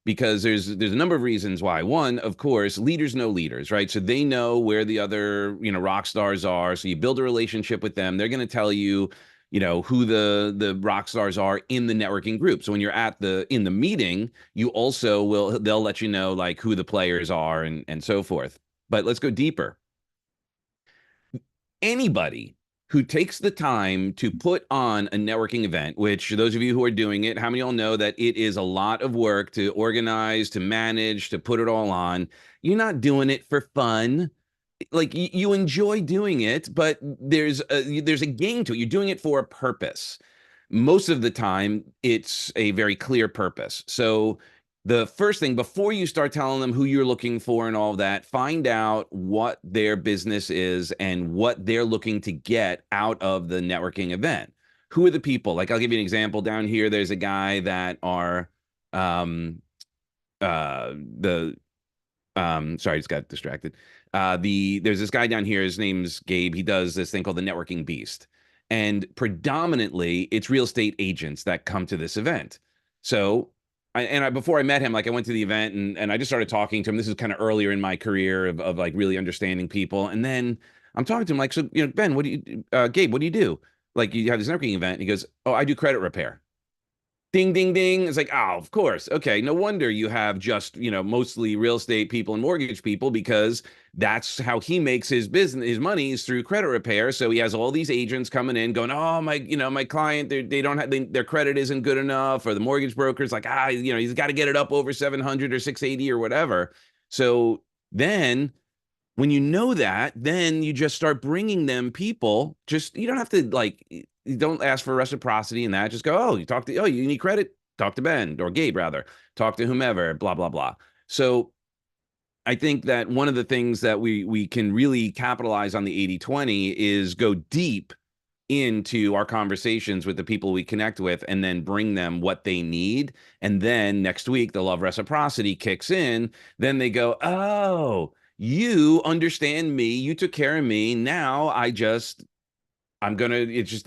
Because there's a number of reasons why. One, of course, leaders know leaders, right? So they know where the other, rock stars are. So you build a relationship with them. They're going to tell you, who the rock stars are in the networking group. So when you're in the meeting, you also they'll let you know like who the players are and so forth. But let's go deeper. Anybody who takes the time to put on a networking event, which those of you who are doing it, how many of y'all know that it is a lot of work to organize, to manage, to put it all on? You're not doing it for fun. Like you enjoy doing it, but there's a gain to it. You're doing it for a purpose. Most of the time, it's a very clear purpose. So the first thing, before you start telling them who you're looking for and all of that, find out what their business is and what they're looking to get out of the networking event. Who are the people? Like, I'll give you an example. Down here, there's a guy that are the sorry, I just got distracted. There's this guy down here, his name's Gabe. He does this thing called the Networking Beast. And predominantly it's real estate agents that come to this event. So before I met him, like I went to the event and I just started talking to him. This is kind of earlier in my career of like really understanding people. And then I'm talking to him like, so, Ben, Gabe, what do you do? Like, you have this networking event. And he goes, oh, I do credit repair. Ding, ding, ding. It's like, oh, of course. Okay. No wonder you have just, mostly real estate people and mortgage people, because that's how he makes his business, his money is through credit repair. So he has all these agents coming in going, oh, my client, they don't have, their credit isn't good enough. Or the mortgage broker's like, he's got to get it up over 700 or 680 or whatever. So then when you know that, then you just start bringing them people. Just, you don't have to like, you don't ask for reciprocity in that. Just go, oh, you need credit? Talk to Ben, or Gabe rather. Talk to whomever, blah, blah, blah. So I think that one of the things that we can really capitalize on the 80/20 is go deep into our conversations with the people we connect with and then bring them what they need. And then next week, the love reciprocity kicks in. Then they go, oh, you understand me. You took care of me. Now it's just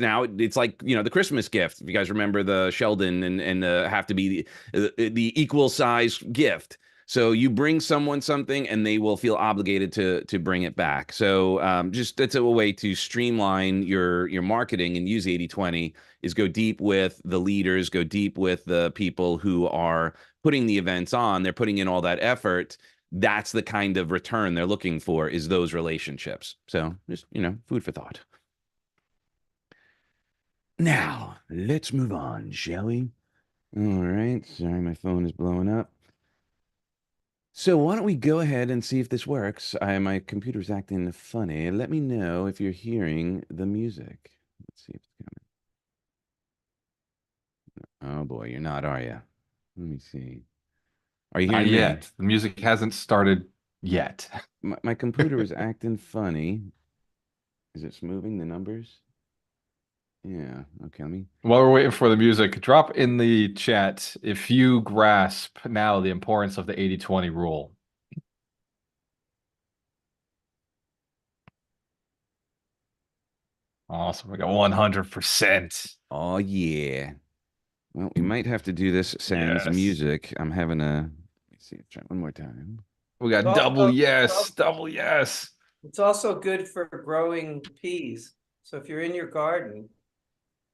now it's like, the Christmas gift. If you guys remember the Sheldon and have to be the equal size gift. So you bring someone something and they will feel obligated to bring it back. So just that's a way to streamline your marketing and use 80/20 is go deep with the leaders, go deep with the people who are putting the events on. They're putting in all that effort. That's the kind of return they're looking for, is those relationships. So just, food for thought. Now, let's move on, shall we? All right. Sorry, my phone is blowing up. So why don't we go ahead and see if this works? My computer's acting funny. Let me know if you're hearing the music. Let's see if it's coming. Oh boy, you're not, are you? Let me see. Are you Not hearing me? yet. The music hasn't started yet. My computer is acting funny. Is it smoothing the numbers? Yeah. Okay, let me. While we're waiting for the music, drop in the chat if you grasp now the importance of the 80/20 rule. Awesome. We got 100%. Oh yeah. Well, we might have to do this sans Yes. music. I'm having a. Let me see. Try one more time. We got double yes, double yes. It's also good for growing peas. So if you're in your garden,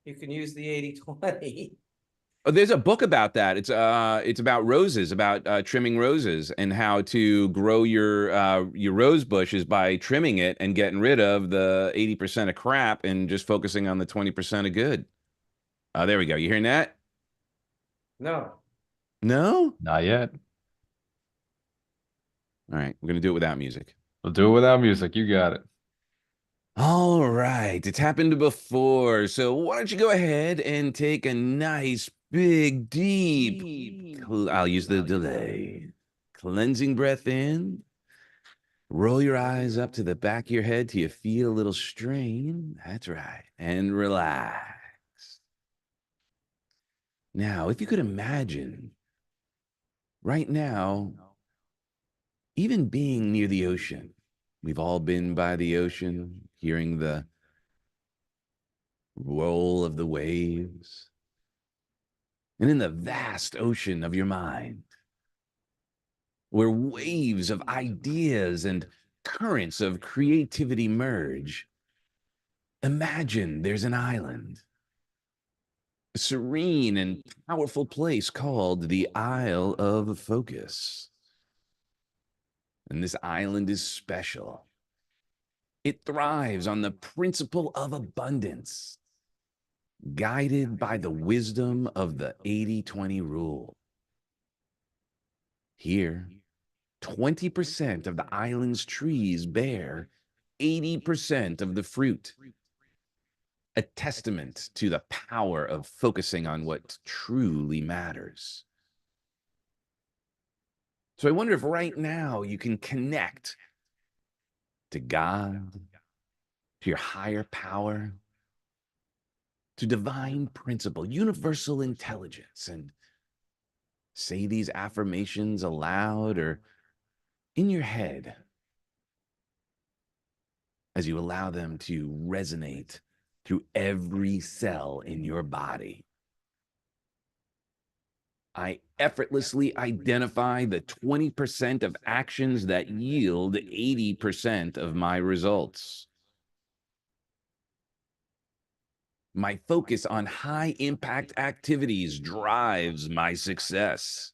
you can use the 80/20. Oh, there's a book about that. It's about roses, about trimming roses, and how to grow your rose bushes by trimming it and getting rid of the 80% of crap and just focusing on the 20% of good. There we go. You hearing that? No. No? Not yet. All right, we're gonna do it without music. We'll do it without music. You got it. All right, it's happened before. So why don't you go ahead and take a nice, big, deep, I'll use the delay. Cleansing breath in. Roll your eyes up to the back of your head till you feel a little strain. That's right. And relax. Now, if you could imagine right now, even being near the ocean, we've all been by the ocean, hearing the roll of the waves. And in the vast ocean of your mind, where waves of ideas and currents of creativity merge, imagine there's an island, a serene and powerful place called the Isle of Focus. And this island is special. It thrives on the principle of abundance, guided by the wisdom of the 80-20 rule. Here, 20% of the island's trees bear 80% of the fruit, a testament to the power of focusing on what truly matters. So I wonder if right now you can connect to God, to your higher power, to divine principle, universal intelligence, and say these affirmations aloud or in your head as you allow them to resonate through every cell in your body. I effortlessly identify the 20% of actions that yield 80% of my results. My focus on high impact activities drives my success.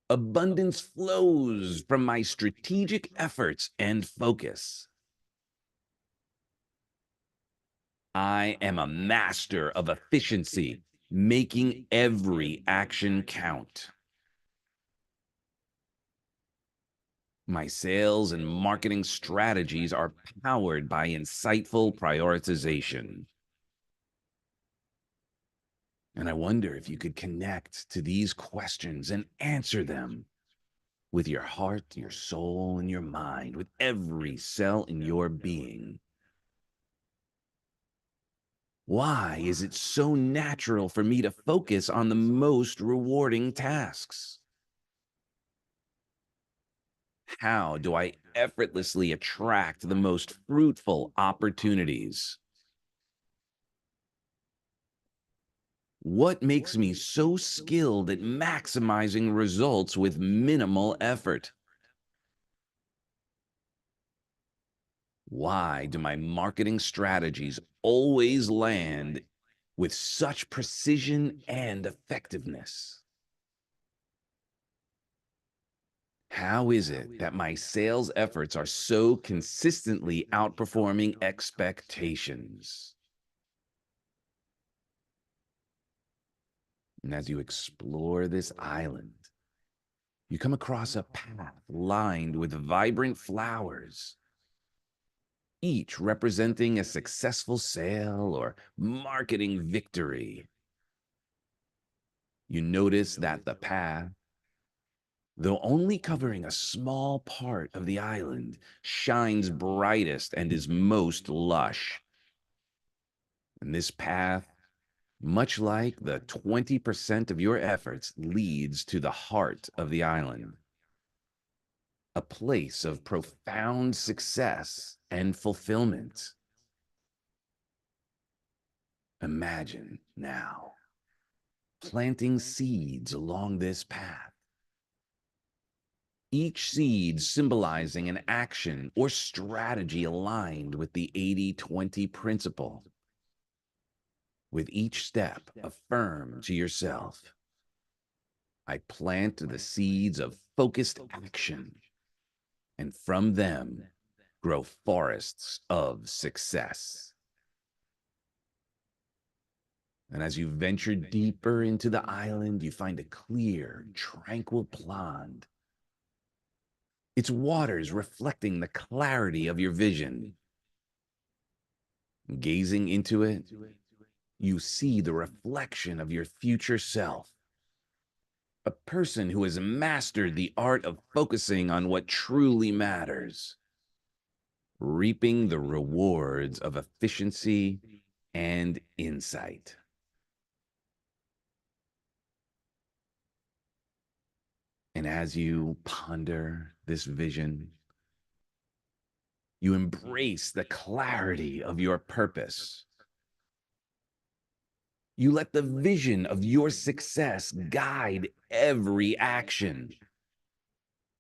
Abundance flows from my strategic efforts and focus. I am a master of efficiency, making every action count. My sales and marketing strategies are powered by insightful prioritization. And I wonder if you could connect to these questions and answer them with your heart, your soul, and your mind, with every cell in your being. Why is it so natural for me to focus on the most rewarding tasks? How do I effortlessly attract the most fruitful opportunities? What makes me so skilled at maximizing results with minimal effort? Why do my marketing strategies always land with such precision and effectiveness? How is it that my sales efforts are so consistently outperforming expectations? And as you explore this island, you come across a path lined with vibrant flowers, each representing a successful sale or marketing victory. You notice that the path, though only covering a small part of the island, shines brightest and is most lush. And this path, much like the 20% of your efforts, leads to the heart of the island, a place of profound success and fulfillment. Imagine now planting seeds along this path, each seed symbolizing an action or strategy aligned with the 80-20 principle. With each step, affirm to yourself, I plant the seeds of focused action, and from them grow forests of success. And as you venture deeper into the island, you find a clear, tranquil pond, its waters reflecting the clarity of your vision. Gazing into it, you see the reflection of your future self, a person who has mastered the art of focusing on what truly matters, reaping the rewards of efficiency and insight. And as you ponder this vision, you embrace the clarity of your purpose. You let the vision of your success guide every action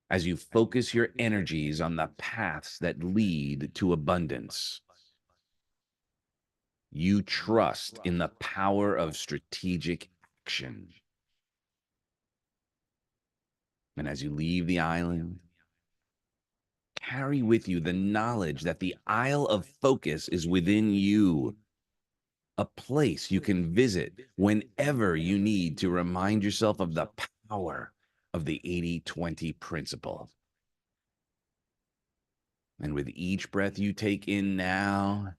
as you focus your energies on the paths that lead to abundance. You trust in the power of strategic action. And as you leave the island, carry with you the knowledge that the Isle of Focus is within you, a place you can visit whenever you need to remind yourself of the power of the 80-20 principle. And with each breath you take in now,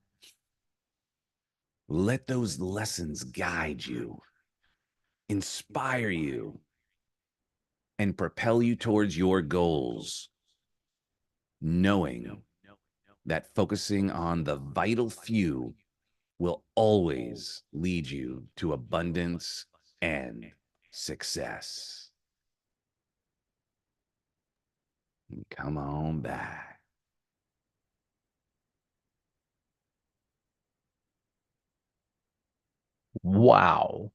let those lessons guide you, inspire you, and propel you towards your goals, knowing that focusing on the vital few will always lead you to abundance and success. Come on back. Wow.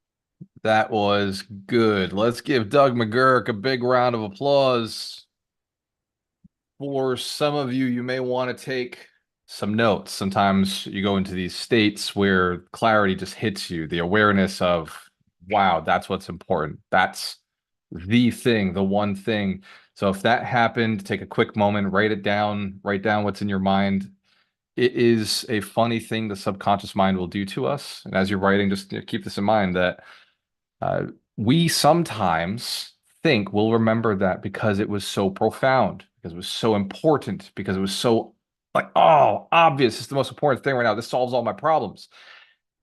That was good. Let's give Doug McGurk a big round of applause. For some of you, you may want to take some notes. Sometimes you go into these states where clarity just hits you, the awareness of, wow, that's what's important. That's the thing, the one thing. So if that happened, take a quick moment, write down what's in your mind. It is a funny thing the subconscious mind will do to us. And as you're writing, just keep this in mind that uh, we sometimes think we'll remember that because it was so profound, because it was so important, because it was so like, oh, obvious. It's the most important thing right now. This solves all my problems.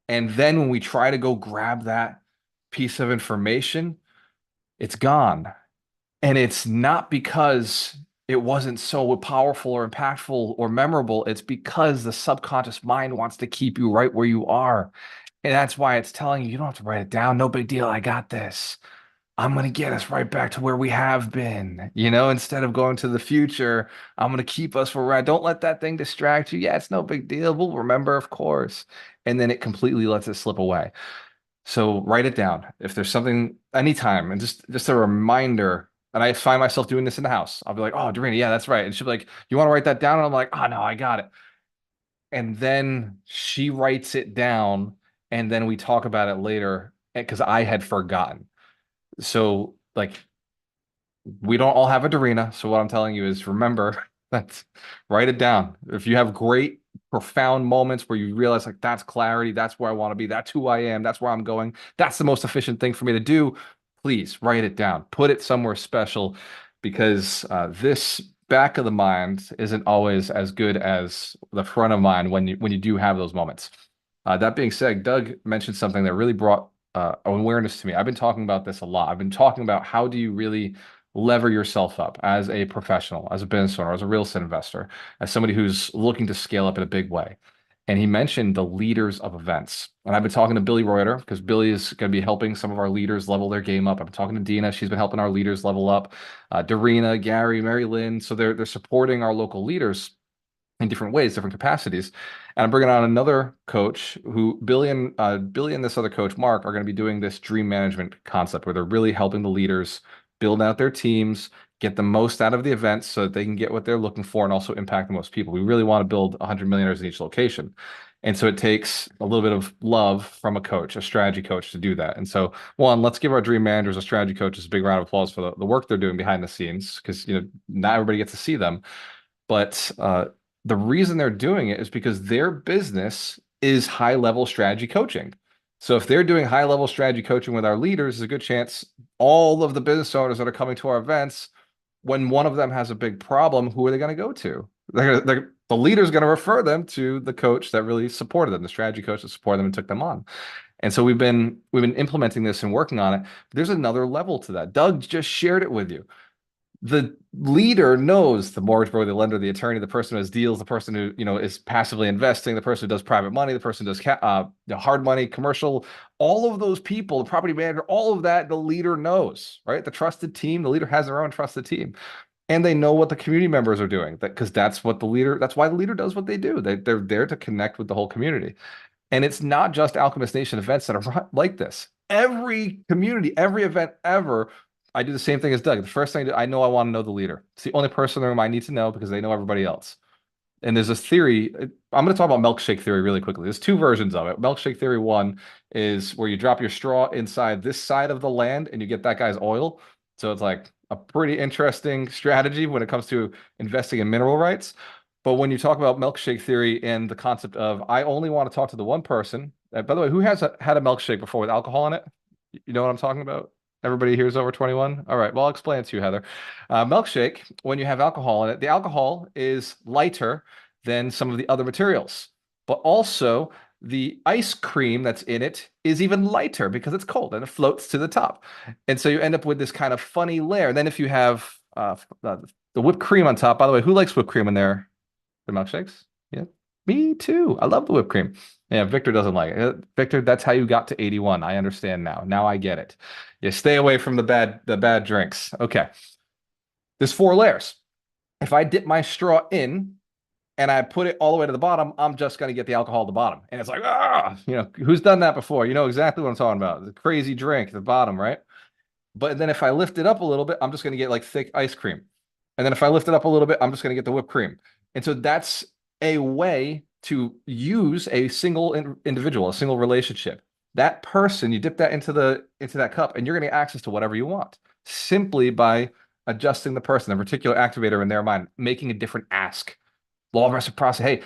And then when we try to go grab that piece of information, it's gone. And it's not because it wasn't so powerful or impactful or memorable. It's because the subconscious mind wants to keep you right where you are. And that's why it's telling you, you don't have to write it down. No big deal. I got this. I'm going to get us right back to where we have been. Instead of going to the future, I'm going to keep us where we're at. Don't let that thing distract you. Yeah, it's no big deal. We'll remember, of course. And then it completely lets it slip away. So write it down. If there's something anytime, and just a reminder. And I find myself doing this in the house. I'll be like, oh, Dorina, yeah, that's right. And she'll be like, you want to write that down? And I'm like, oh, no, I got it. And then she writes it down. And then we talk about it later because I had forgotten. So, like, we don't all have a Dorina. So what I'm telling you is remember that, write it down. If you have great, profound moments where you realize like that's clarity, that's where I want to be, that's who I am, that's where I'm going, that's the most efficient thing for me to do, please write it down. Put it somewhere special because this back of the mind isn't always as good as the front of mind when you do have those moments. That being said, Doug mentioned something that really brought awareness to me. I've been talking about this a lot. I've been talking about how do you really lever yourself up as a professional, as a business owner, as a real estate investor, as somebody who's looking to scale up in a big way. And he mentioned the leaders of events. And I've been talking to Billy Reuter because Billy is going to be helping some of our leaders level their game up. I've been talking to Dina. She's been helping our leaders level up. Dorina, Gary, Mary Lynn. So they're supporting our local leaders in different ways, different capacities. And I'm bringing on another coach who Billy and this other coach, Mark, are going to be doing this dream management concept where they're really helping the leaders build out their teams, get the most out of the events so that they can get what they're looking for and also impact the most people. We really want to build 100 millionaires in each location. And so it takes a little bit of love from a coach, a strategy coach to do that. And so, one, let's give our dream managers, our strategy coaches, a big round of applause for the work they're doing behind the scenes because, not everybody gets to see them. But the reason they're doing it is because their business is high-level strategy coaching. So if they're doing high-level strategy coaching with our leaders, there's a good chance all of the business owners that are coming to our events, when one of them has a big problem, who are they going to go to? The leader's going to refer them to the coach that really supported them, the strategy coach that supported them and took them on. And so we've been implementing this and working on it. There's another level to that. Doug just shared it with you. The leader knows the mortgage broker, the lender, the attorney, the person who has deals, the person who, is passively investing, the person who does private money, the person who does hard money, commercial, all of those people, the property manager, all of that, the leader knows, right? The trusted team, the leader has their own trusted team. And they know what the community members are doing, because that's why the leader does what they do. They're there to connect with the whole community. And it's not just Alchemist Nation events that are like this. Every community, every event ever, I do the same thing as Doug. The first thing I know, I want to know the leader. It's the only person in the room I need to know, because they know everybody else. And there's this theory. I'm going to talk about milkshake theory really quickly. There's two versions of it. Milkshake theory one is where you drop your straw inside this side of the land and you get that guy's oil. So it's like a pretty interesting strategy when it comes to investing in mineral rights. But when you talk about milkshake theory and the concept of, I only want to talk to the one person. By the way, who has had a milkshake before with alcohol in it? You know what I'm talking about? Everybody here is over 21. All right. Well, I'll explain it to you, Heather. Milkshake, when you have alcohol in it, the alcohol is lighter than some of the other materials, but also the ice cream that's in it is even lighter because it's cold and it floats to the top. And so you end up with this kind of funny layer. And then if you have the whipped cream on top, by the way, who likes whipped cream in their milkshakes? Yeah, me too. I love the whipped cream. Yeah, Victor doesn't like it. Victor, that's how you got to 81. I understand now. Now I get it. You stay away from the bad drinks. Okay. There's 4 layers. If I dip my straw in and I put it all the way to the bottom, I'm just going to get the alcohol at the bottom. And it's like, who's done that before? You know exactly what I'm talking about. The crazy drink at the bottom, right? But then if I lift it up a little bit, I'm just going to get like thick ice cream. And then if I lift it up a little bit, I'm just going to get the whipped cream. And so that's a way to use a single individual, a single relationship. That person, you dip that into that cup, and you're going to get access to whatever you want simply by adjusting the person, the particular activator in their mind, making a different ask. Law of reciprocity. Hey,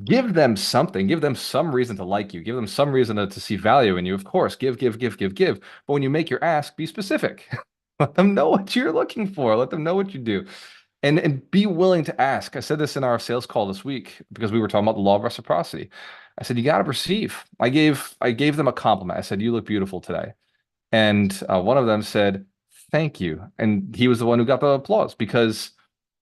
give them something, give them some reason to like you, give them some reason to see value in you. Of course, give. But when you make your ask, be specific. Let them know what you're looking for. Let them know what you do. And be willing to ask. I said this in our sales call this week because we were talking about the law of reciprocity. I said, you got to receive. I gave them a compliment. I said, you look beautiful today. And one of them said, thank you. And he was the one who got the applause, because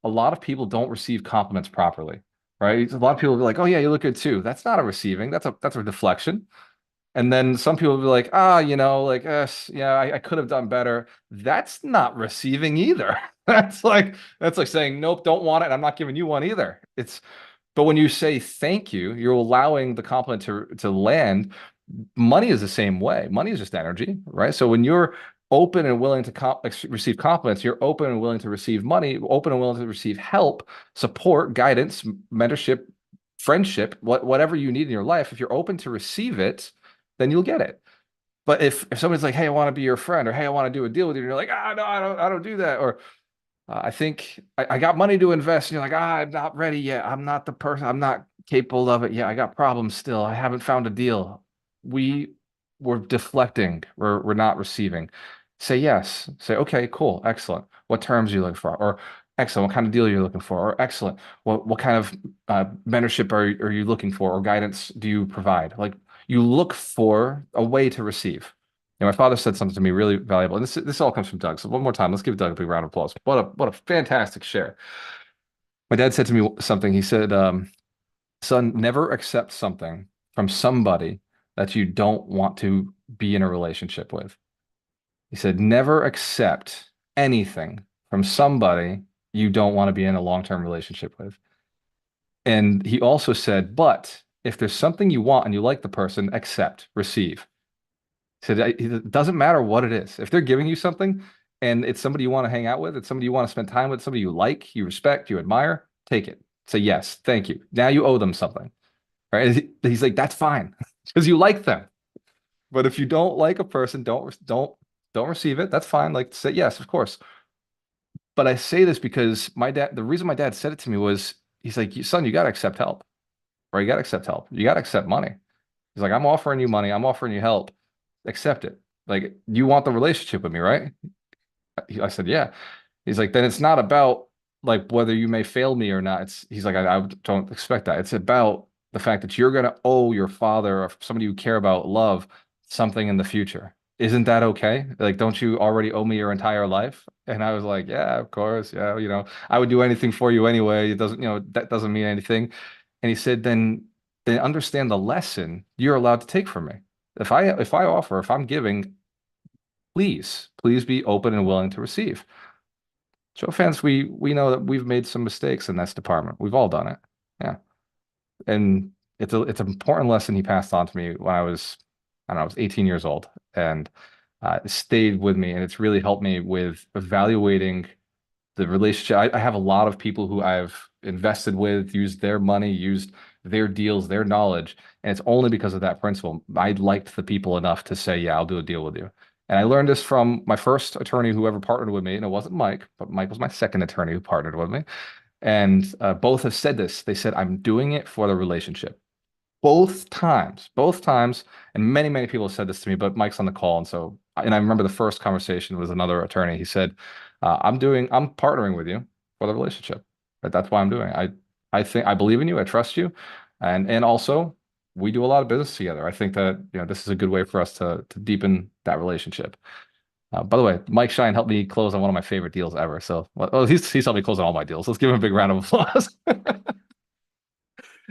a lot of people don't receive compliments properly, right? A lot of people will be like, oh yeah, you look good too. That's not a receiving. That's a deflection. And then some people will be like, yeah, I could have done better. That's not receiving either. That's like saying, nope, don't want it. And I'm not giving you one either. But when you say thank you, you're allowing the compliment to land. Money is the same way. Money is just energy, right? So when you're open and willing to receive compliments, you're open and willing to receive money, open and willing to receive help, support, guidance, mentorship, friendship, whatever you need in your life. If you're open to receive it, then you'll get it. But if somebody's like, hey, I want to be your friend, or hey, I want to do a deal with you, and you're like, no, I don't do that, or I think I got money to invest, and you're like, I'm not ready yet. I'm not the person. I'm not capable of it yet. I got problems still. I haven't found a deal. We're deflecting. We're not receiving. Say yes. Say, okay, cool, excellent. What terms are you looking for? Or excellent, what kind of deal you're looking for? Or excellent, what kind of mentorship are you looking for, or guidance do you provide? Like, you look for a way to receive. And my father said something to me really valuable, and this all comes from Doug. So one more time, let's give Doug a big round of applause. What a fantastic share. My dad said to me something. He said, son, never accept something from somebody that you don't want to be in a relationship with. He said, never accept anything from somebody you don't want to be in a long-term relationship with. And he also said, but if there's something you want and you like the person, accept, receive. He said, it doesn't matter what it is. If they're giving you something and it's somebody you want to hang out with, it's somebody you want to spend time with, somebody you like, you respect, you admire, take it. Say, yes, thank you. Now you owe them something. Right? He's like, that's fine, because you like them. But if you don't like a person, don't receive it. That's fine. Like, say yes, of course. But I say this because the reason my dad said it to me was, he's like, son, you got to accept help, right? You got to accept help. You got to accept money. He's like, I'm offering you money. I'm offering you help. Accept it. Like, you want the relationship with me, right? I said, yeah. He's like, then it's not about like whether you may fail me or not. He's like, I don't expect that. It's about the fact that you're going to owe your father or somebody you care about, love, something in the future. isn't that okay? Like, don't you already owe me your entire life? And I was like, yeah, of course. Yeah, I would do anything for you anyway. It doesn't, that doesn't mean anything. And he said, then understand the lesson you're allowed to take from me. If I offer, if I'm giving, please be open and willing to receive. Show fans, we know that we've made some mistakes in this department. We've all done it. Yeah. And it's an important lesson he passed on to me when I don't know, I was 18 years old, and it stayed with me, and it's really helped me with evaluating the relationship. I have a lot of people who I've invested with, used their money, used their deals, their knowledge, and it's only because of that principle. I liked the people enough to say, yeah, I'll do a deal with you. And I learned this from my first attorney who ever partnered with me, and it wasn't Mike, but Mike was my second attorney who partnered with me. And both have said this. They said, I'm doing it for the relationship. Both times, and many people have said this to me, but Mike's on the call, and I remember the first conversation was another attorney. He said, I'm partnering with you for the relationship. That's why I'm doing it. I think I believe in you, I trust you, and also we do a lot of business together. I think that this is a good way for us to deepen that relationship. By the way, Mike Shine helped me close on one of my favorite deals ever. So, well, he's helped me close on all my deals. Let's give him a big round of applause.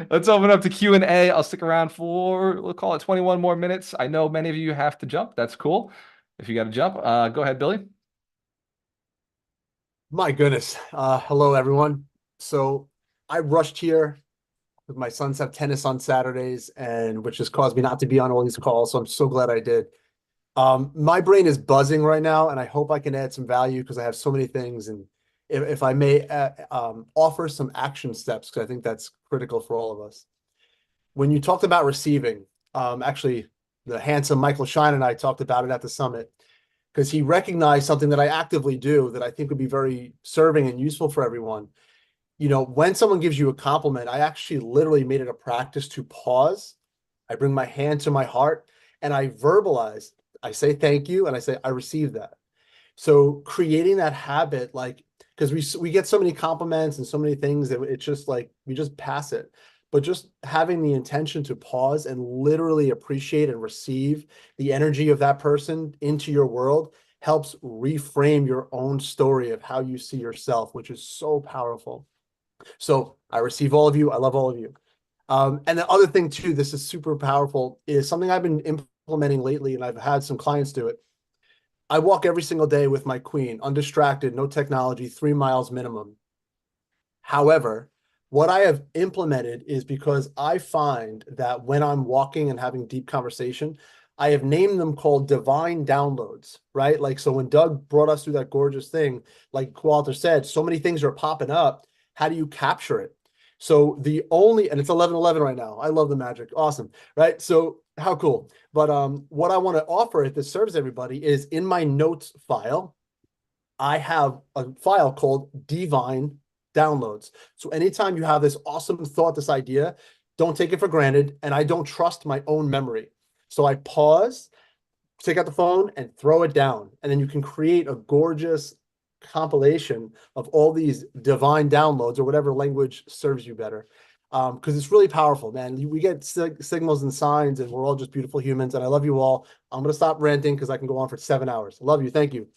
Let's open up to Q&A. I'll stick around for, we'll call it 21 more minutes. I know many of you have to jump. That's cool. If you got to jump, go ahead, Billy. My goodness. Hello, everyone. So I rushed here because my sons have tennis on Saturdays, and which has caused me not to be on all these calls. So I'm so glad I did. My brain is buzzing right now, and I hope I can add some value because I have so many things. And if I may offer some action steps, because I think that's critical for all of us. When you talked about receiving, actually, the handsome Michael Shine and I talked about it at the summit, because he recognized something that I actively do that I think would be very serving and useful for everyone. When someone gives you a compliment, I actually literally made it a practice to pause. I bring my hand to my heart and I verbalize. I say thank you and I say I received that. So creating that habit, like, because we get so many compliments and so many things that it's just like we just pass it. But just having the intention to pause and literally appreciate and receive the energy of that person into your world helps reframe your own story of how you see yourself, which is so powerful. So I receive all of you. I love all of you. And the other thing too, this is super powerful, is something I've been implementing lately, and I've had some clients do it. I walk every single day with my queen, undistracted, no technology, 3 miles minimum. However, what I have implemented is, because I find that when I'm walking and having deep conversation, I have named them called divine downloads, right? Like, so when Doug brought us through that gorgeous thing, like Walter said, so many things are popping up. How do you capture it? So and it's 11:11 right now. I love the magic. Awesome. Right. So how cool. But what I want to offer, if this serves everybody, is in my notes file, I have a file called divine downloads. So anytime you have this awesome thought, this idea, don't take it for granted. And I don't trust my own memory. So I pause, take out the phone and throw it down. And then you can create a gorgeous compilation of all these divine downloads, or whatever language serves you better. Because it's really powerful, man. We get signals and signs, and we're all just beautiful humans. And I love you all. I'm going to stop ranting because I can go on for 7 hours. Love you. Thank you.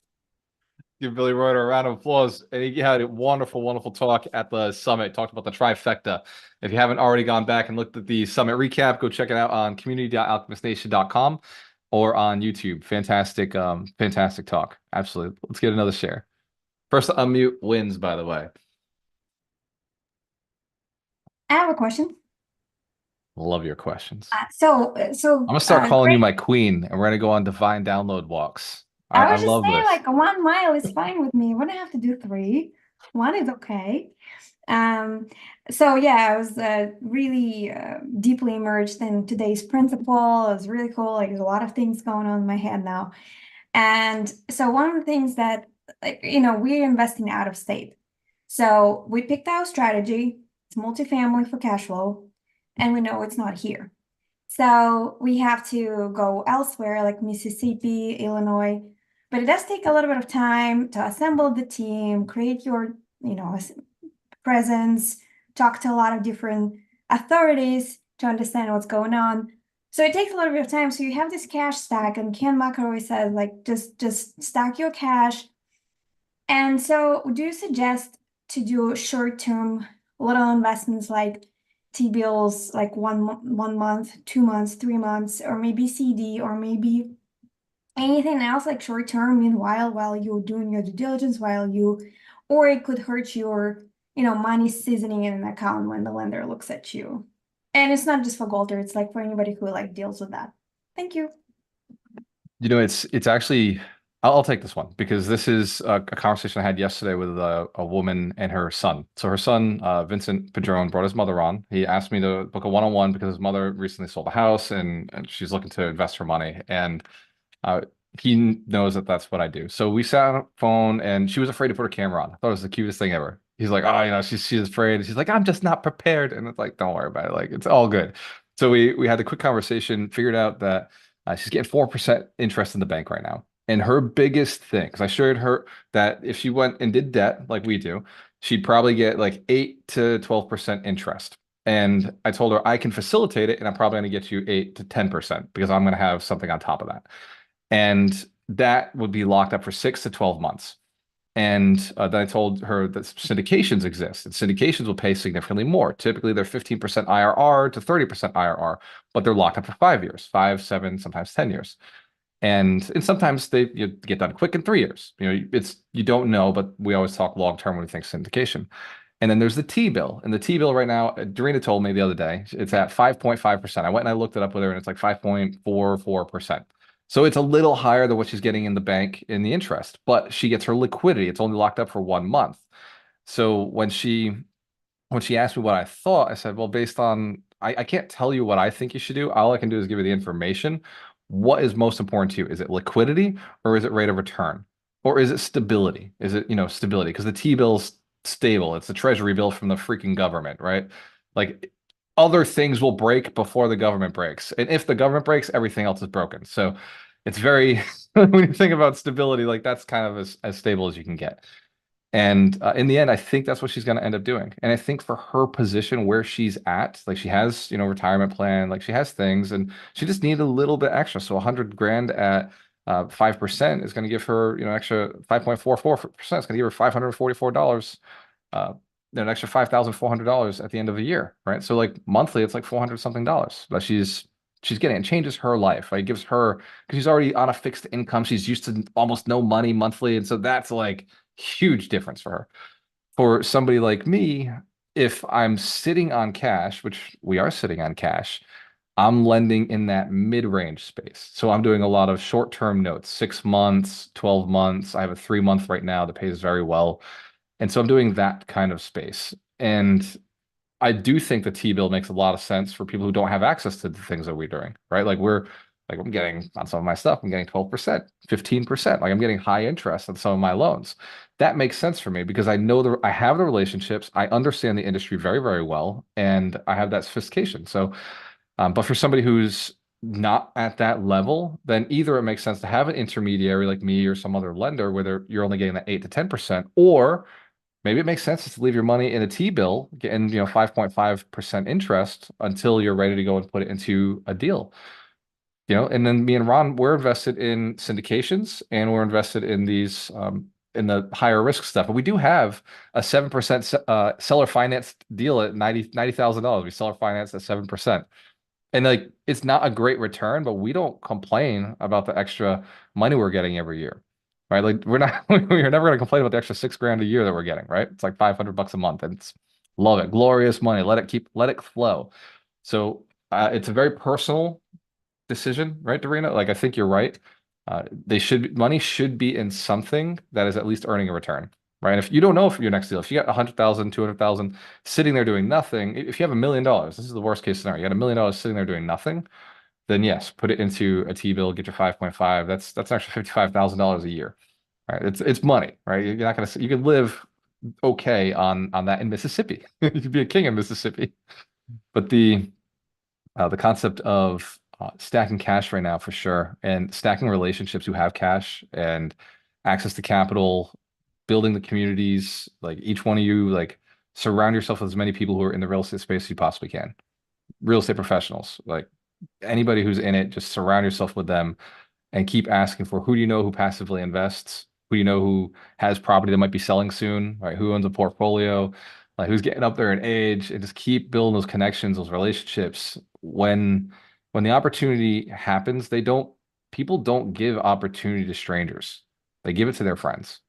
Give Billy Reuter a round of applause. And he had a wonderful talk at the summit. Talked about the trifecta. If you haven't already gone back and looked at the summit recap, go check it out on community.alchemistnation.com or on YouTube. Fantastic talk. Absolutely. Let's get another share. First to unmute wins, by the way. I have a question. Love your questions. So I'm gonna start calling great. you my queen, and we're gonna go on divine download walks. I I was just love saying, this. like 1 mile is fine with me. Wouldn't have to do 3. 1 is okay. So yeah, I was really deeply immersed in today's principle. It was really cool. Like, there's a lot of things going on in my head now. And so one of the things that, we're investing out of state. So we picked our strategy. It's multifamily for cash flow, and we know it's not here. So we have to go elsewhere, like Mississippi, Illinois. But it does take a little bit of time to assemble the team, create your, presence, talk to a lot of different authorities to understand what's going on. So it takes a little bit of time. So you have this cash stack, and Ken Mack always says, like, just stack your cash. And so do you suggest to do short-term little investments like T-bills, like one month, 2 months, 3 months, or maybe CD, or maybe anything else like short-term, meanwhile, while you're doing your due diligence, or it could hurt your, money seasoning in an account when the lender looks at you. And it's not just for Golder, it's like for anybody who like deals with that. Thank you. It's actually, I'll take this one because this is a conversation I had yesterday with a woman and her son. So her son, Vincent Padron, brought his mother on. He asked me to book a one-on-one because his mother recently sold a house and she's looking to invest her money. And he knows that that's what I do. So we sat on a phone and she was afraid to put her camera on. I thought it was the cutest thing ever. He's like, oh, she's afraid. She's like, I'm just not prepared. And it's like, don't worry about it. Like, it's all good. So we had a quick conversation, figured out that she's getting 4% interest in the bank right now. And her biggest thing, because I showed her that if she went and did debt like we do, she'd probably get like 8 to 12% interest. And I told her I can facilitate it and I'm probably going to get you 8 to 10% because I'm going to have something on top of that. And that would be locked up for 6 to 12 months. And then I told her that syndications exist, and syndications will pay significantly more. Typically, they're 15% IRR to 30% IRR, but they're locked up for 5 years, 5, 7, sometimes 10 years. And sometimes you get done quick in 3 years. You don't know, but we always talk long term when we think syndication. And then there's the T-bill. And the T-bill right now, Dorina told me the other day, it's at 5.5%. I went and I looked it up with her, and it's like 5.44%. So it's a little higher than what she's getting in the bank in the interest, but she gets her liquidity. It's only locked up for 1 month. So when she asked me what I thought, I said, well, based on, I can't tell you what I think you should do. All I can do is give you the information. What is most important to you? Is it liquidity or is it rate of return? Or is it stability? Is it, stability? Because the T-bill's stable. It's the treasury bill from the freaking government, right? Like other things will break before the government breaks. And if the government breaks, everything else is broken. So it's very, when you think about stability, like that's kind of as stable as you can get. And in the end, I think that's what she's going to end up doing. And I think for her position where she's at, like she has, retirement plan, like she has things, and she just needed a little bit extra. So 100 grand at 5% is going to give her, extra 5.44%. It's going to give her $544. An extra $5,400 at the end of the year, right? So like monthly, it's like 400 something dollars that she's getting. It changes her life. Like, it gives her, because she's already on a fixed income. She's used to almost no money monthly, and so that's like huge difference for her. For somebody like me, if I'm sitting on cash, which we are sitting on cash, I'm lending in that mid-range space. So I'm doing a lot of short-term notes, 6 months, 12 months. I have a 3-month right now that pays very well. And so I'm doing that kind of space. And I do think the T-bill makes a lot of sense for people who don't have access to the things that we're doing, right? Like I'm getting on some of my stuff, I'm getting 12%, 15%. Like I'm getting high interest on some of my loans. That makes sense for me because I know I have the relationships, I understand the industry very, very well, and I have that sophistication. So, but for somebody who's not at that level, then either it makes sense to have an intermediary like me or some other lender where you're only getting that 8 to 10%, or maybe it makes sense to leave your money in a T-bill, getting 5.5% interest until you're ready to go and put it into a deal. And then me and Ron, we're invested in syndications and we're invested in these in the higher risk stuff. But we do have a 7% seller financed deal at $90,000. We seller finance at 7%. And like it's not a great return, but we don't complain about the extra money we're getting every year. Right? Like we're never going to complain about the extra $6,000 a year that we're getting, right? It's like $500 a month, and love it. Glorious money. Let it flow. So it's a very personal decision, right, Dorina? Like I think you're right. Money should be in something that is at least earning a return, right? If you don't know if your next deal, if you got 100,000, 200,000 sitting there doing nothing, if you have $1 million, this is the worst case scenario. You got $1 million sitting there doing nothing, then yes, put it into a T-bill, get your 5.5. That's an extra $55,000 a year, right? It's money, right? You're not you could live okay on that in Mississippi. You could be a king in Mississippi. But the concept of stacking cash right now for sure, and stacking relationships who have cash and access to capital, building the communities, like each one of you, like surround yourself with as many people who are in the real estate space as you possibly can. Real estate professionals, like anybody who's in it, just surround yourself with them and keep asking for who do you know who passively invests? Who do you know who has property that might be selling soon, right? Who owns a portfolio? Like who's getting up there in age, and just keep building those connections, those relationships. When the opportunity happens, people don't give opportunity to strangers. They give it to their friends,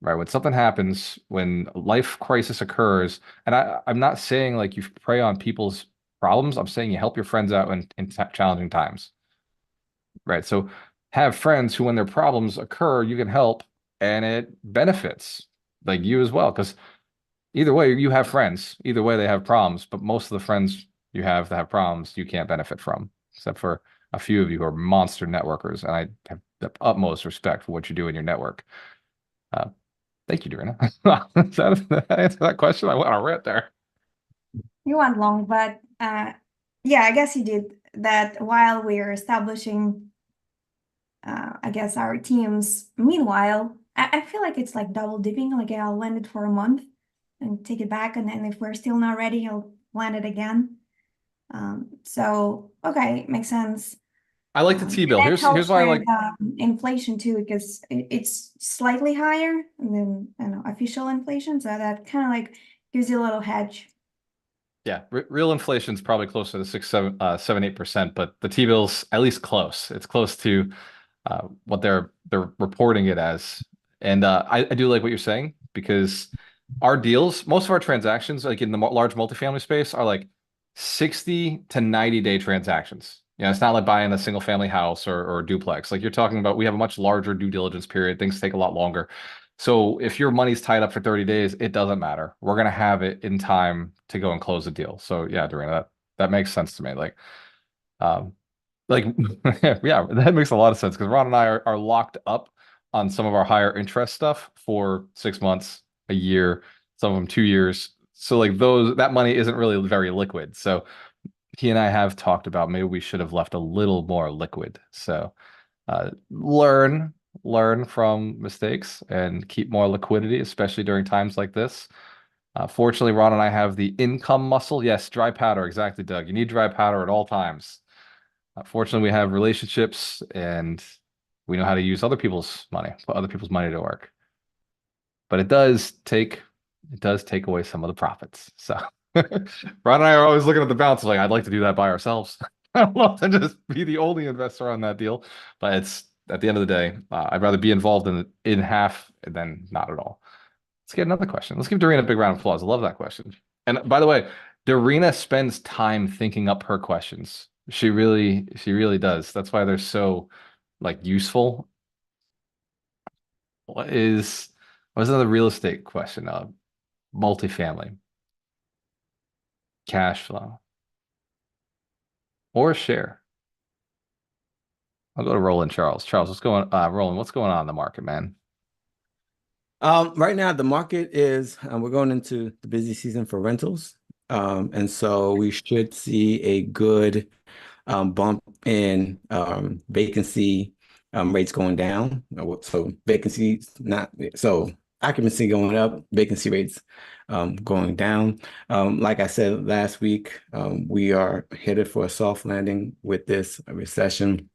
right? When something happens, when a life crisis occurs, and I'm not saying like you prey on people's problems. I'm saying you help your friends out in challenging times, right? So have friends who, when their problems occur, you can help, and it benefits like you as well. Because either way, you have friends. Either way, they have problems. But most of the friends you have that have problems, you can't benefit from, except for a few of you who are monster networkers. And I have the utmost respect for what you do in your network. Thank you, Dorina. Does that answer that question? I went on a rant there. You went long, but yeah, I guess you did that while we're establishing, I guess, our teams. Meanwhile, I feel like it's like double dipping. Like I'll lend it for a month and take it back, and then if we're still not ready, I'll lend it again. So okay, makes sense. I like the T-bill. That Here's helps why I with like. inflation too, because it's slightly higher than, I don't know, official inflation, so that kind of like gives you a little hedge. Yeah, real inflation is probably closer to 8%, but the T-bill's at least close. It's close to what they're reporting it as. And I do like what you're saying, because our deals, most of our transactions, like in the large multifamily space, are like 60 to 90-day transactions. It's not like buying a single family house or a duplex. Like you're talking about, we have a much larger due diligence period. Things take a lot longer. So if your money's tied up for 30 days, it doesn't matter. We're gonna have it in time to go and close the deal. So yeah, Dorina, that makes sense to me. Um, like yeah, that makes a lot of sense, because Ron and I are locked up on some of our higher interest stuff for 6 months, a year, some of them 2 years. So like that money isn't really very liquid. So he and I have talked about maybe we should have left a little more liquid. So learn from mistakes and keep more liquidity, especially during times like this. Fortunately, Ron and I have the income muscle. Yes, dry powder. Exactly, Doug. You need dry powder at all times. Fortunately, we have relationships, and we know how to use other people's money, put other people's money to work. But it does take away some of the profits. So Ron and I are always looking at the balance like, I'd like to do that by ourselves. I'd love to just be the only investor on that deal. But it's at the end of the day, I'd rather be involved in half than not at all. Let's get another question. Let's give Dorina a big round of applause. I love that question. And by the way, Dorina spends time thinking up her questions. She really does. That's why they're so like useful. What's another real estate question? Multifamily, cash flow, or share. I'll go to Roland Charles. Charles, Roland, what's going on in the market, man? Right now, the market is, we're going into the busy season for rentals. And so we should see a good bump in vacancy rates going down. So occupancy going up, vacancy rates going down. Like I said last week, we are headed for a soft landing with this recession,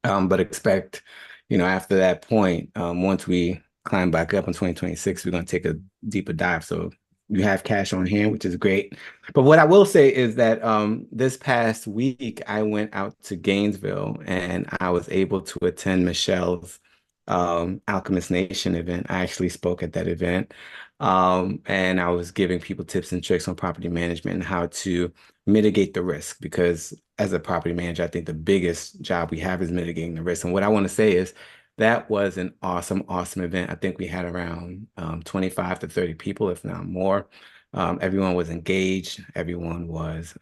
but expect, after that point, once we climb back up in 2026, we're going to take a deeper dive. So you have cash on hand, which is great. But what I will say is that this past week, I went out to Gainesville and I was able to attend Michelle's Alchemist Nation event. I actually spoke at that event. And I was giving people tips and tricks on property management and how to mitigate the risk, because as a property manager, I think the biggest job we have is mitigating the risk. And what I want to say is that was an awesome event. I think we had around 25 to 30 people, if not more. Everyone was engaged. Everyone was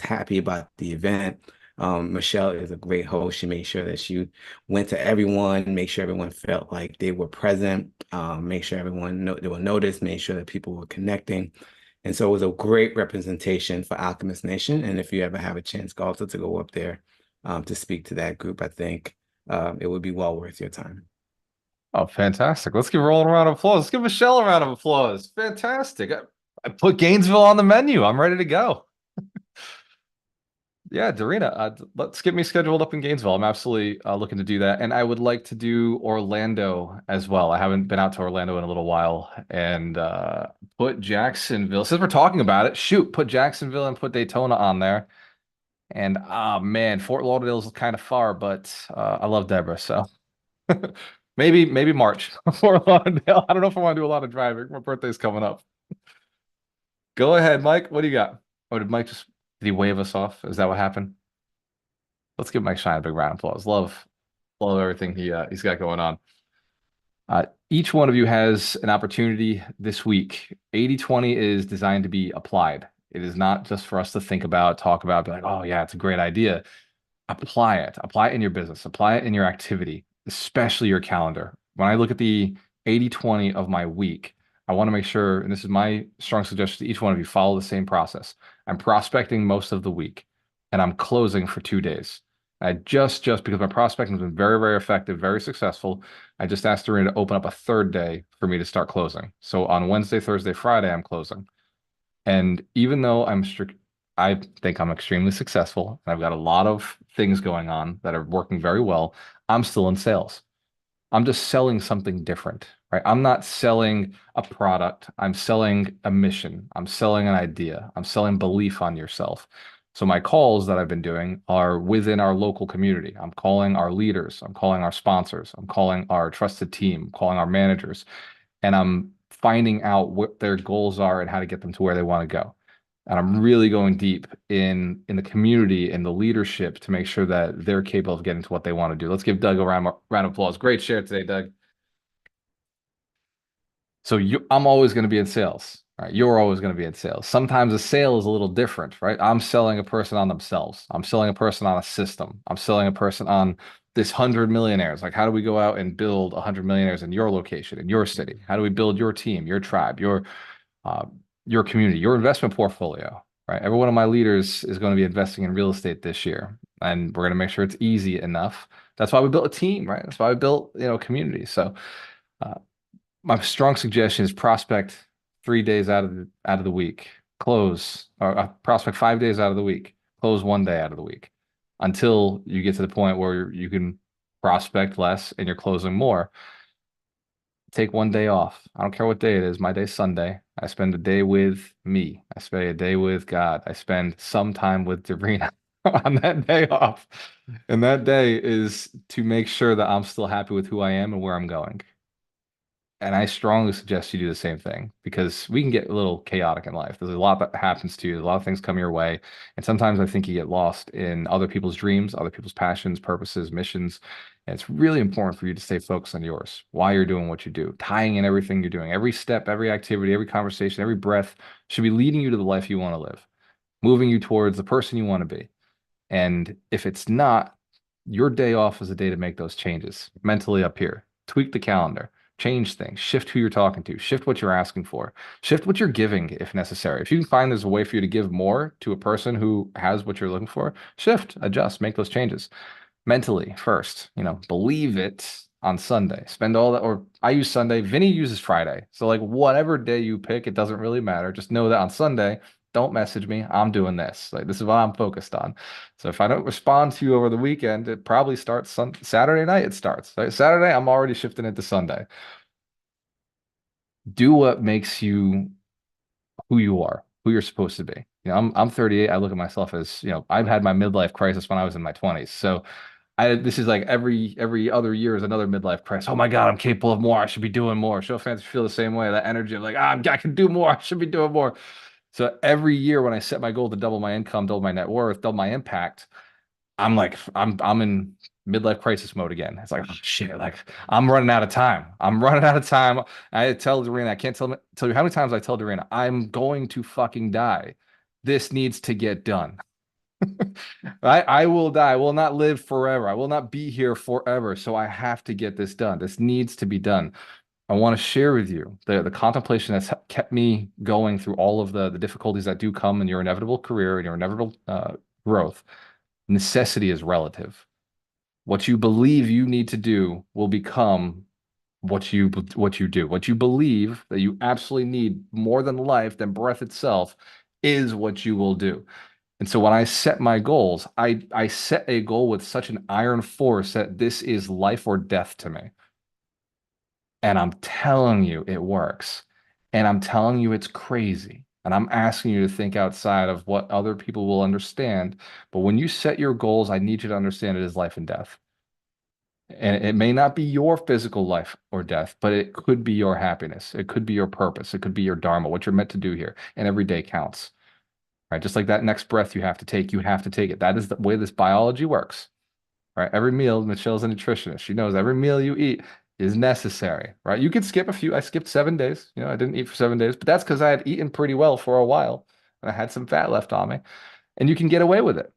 happy about the event. Michelle is a great host. She made sure that she went to everyone, make sure everyone felt like they were present, make sure everyone they were noticed, made sure that people were connecting. And so it was a great representation for Alchemist Nation. And if you ever have a chance also to go up there to speak to that group, I think it would be well worth your time. Oh, fantastic. Let's give Roland a round of applause. Let's give Michelle a round of applause. Fantastic. I put Gainesville on the menu. I'm ready to go. Yeah, Darina, let's get me scheduled up in Gainesville. I'm absolutely looking to do that. And I would like to do Orlando as well. I haven't been out to Orlando in a little while. And put Jacksonville, since we're talking about it, shoot, put Jacksonville and put Daytona on there. And man, Fort Lauderdale is kind of far, but I love Deborah, so maybe March. Fort Lauderdale. I don't know if I want to do a lot of driving. My birthday's coming up. Go ahead, Mike. What do you got? Oh, did he wave us off? Is that what happened? Let's give Mike Shine a big round of applause. Love everything he's got going on. Each one of you has an opportunity this week. 80/20 is designed to be applied. It is not just for us to think about, talk about, be like, oh yeah, it's a great idea. Apply it. Apply it in your business. Apply it in your activity, especially your calendar. When I look at the 80/20 of my week, I want to make sure, and this is my strong suggestion to each one of you, follow the same process. I'm prospecting most of the week and I'm closing for 2 days. I just because my prospecting has been very, very effective, very successful, I just asked Doreen to open up a third day for me to start closing. So on Wednesday, Thursday, Friday, I'm closing. And even though I think I'm extremely successful and I've got a lot of things going on that are working very well, I'm still in sales. I'm just selling something different, right? I'm not selling a product. I'm selling a mission. I'm selling an idea. I'm selling belief on yourself. So my calls that I've been doing are within our local community. I'm calling our leaders. I'm calling our sponsors. I'm calling our trusted team, calling our managers, and I'm finding out what their goals are and how to get them to where they want to go. And I'm really going deep in the community and the leadership to make sure that they're capable of getting to what they want to do. Let's give Doug a round of applause. Great share today, Doug. So I'm always going to be in sales, right? You're always going to be in sales. Sometimes a sale is a little different, right? I'm selling a person on themselves. I'm selling a person on a system. I'm selling a person on this 100 millionaires. Like, how do we go out and build 100 millionaires in your location, in your city? How do we build your team, your tribe, your community, your investment portfolio, right? Every one of my leaders is going to be investing in real estate this year, and we're going to make sure it's easy enough. That's why we built a team, right? That's why we built, community. So, my strong suggestion is prospect 3 days out of the week, close, or prospect 5 days out of the week, close 1 day out of the week, until you get to the point where you can prospect less and you're closing more. Take 1 day off. I don't care what day it is. My day's Sunday. I spend a day with me. I spend a day with God. I spend some time with Darina on that day off. And that day is to make sure that I'm still happy with who I am and where I'm going. And I strongly suggest you do the same thing, because we can get a little chaotic in life. There's a lot that happens to you. There's a lot of things come your way. And sometimes I think you get lost in other people's dreams, other people's passions, purposes, missions. And it's really important for you to stay focused on yours, why you're doing what you do, tying in everything you're doing. Every step, every activity, every conversation, every breath should be leading you to the life you want to live, moving you towards the person you want to be. And if it's not, your day off is a day to make those changes mentally up here. Tweak the calendar, change things, shift who you're talking to, shift what you're asking for, shift what you're giving if necessary. If you can find there's a way for you to give more to a person who has what you're looking for, shift, adjust, make those changes mentally first. Believe it on Sunday. Spend all that, or I use Sunday. Vinny uses Friday. So, like, whatever day you pick, it doesn't really matter. Just know that on Sunday, don't message me. I'm doing this. Like, this is what I'm focused on. So if I don't respond to you over the weekend, it probably starts Saturday night. It starts. Right? Saturday, I'm already shifting into Sunday. Do what makes you who you are, who you're supposed to be. I'm 38. I look at myself as, I've had my midlife crisis when I was in my 20s. So this is like every other year is another midlife crisis. Oh my God, I'm capable of more. I should be doing more. Show fans feel the same way. That energy of like, I can do more. I should be doing more. So every year when I set my goal to double my income, double my net worth, double my impact, I'm like, I'm in midlife crisis mode again. It's like, oh shit, like I'm running out of time. I'm running out of time. I tell Dorina, I can't tell you how many times I tell Dorina, I'm going to fucking die. This needs to get done. I will die. I will not live forever. I will not be here forever. So I have to get this done. This needs to be done. I want to share with you the contemplation that's kept me going through all of the difficulties that do come in your inevitable career and your inevitable growth. Necessity is relative. What you believe you need to do will become what you do. What you believe that you absolutely need more than life, than breath itself, is what you will do. And so when I set my goals, I set a goal with such an iron force that this is life or death to me. And I'm telling you, it works. And I'm telling you, it's crazy. And I'm asking you to think outside of what other people will understand. But when you set your goals, I need you to understand it is life and death. And it may not be your physical life or death, but it could be your happiness. It could be your purpose. It could be your dharma, what you're meant to do here. And every day counts. Right? Just like that next breath you have to take it. That is the way this biology works. Right? Every meal, Michelle's a nutritionist. She knows every meal you eat is necessary, right? You could skip a few. I skipped 7 days. I didn't eat for 7 days, but that's because I had eaten pretty well for a while and I had some fat left on me. And you can get away with it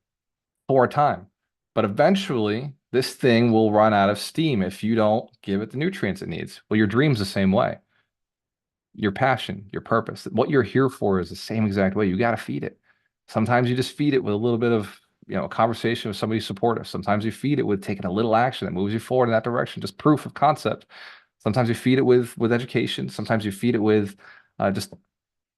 for a time. But eventually, this thing will run out of steam if you don't give it the nutrients it needs. Well, your dream's the same way. Your passion, your purpose, what you're here for is the same exact way. You got to feed it. Sometimes you just feed it with a little bit of, a conversation with somebody supportive. Sometimes you feed it with taking a little action that moves you forward in that direction, just proof of concept. Sometimes you feed it with education. Sometimes you feed it with just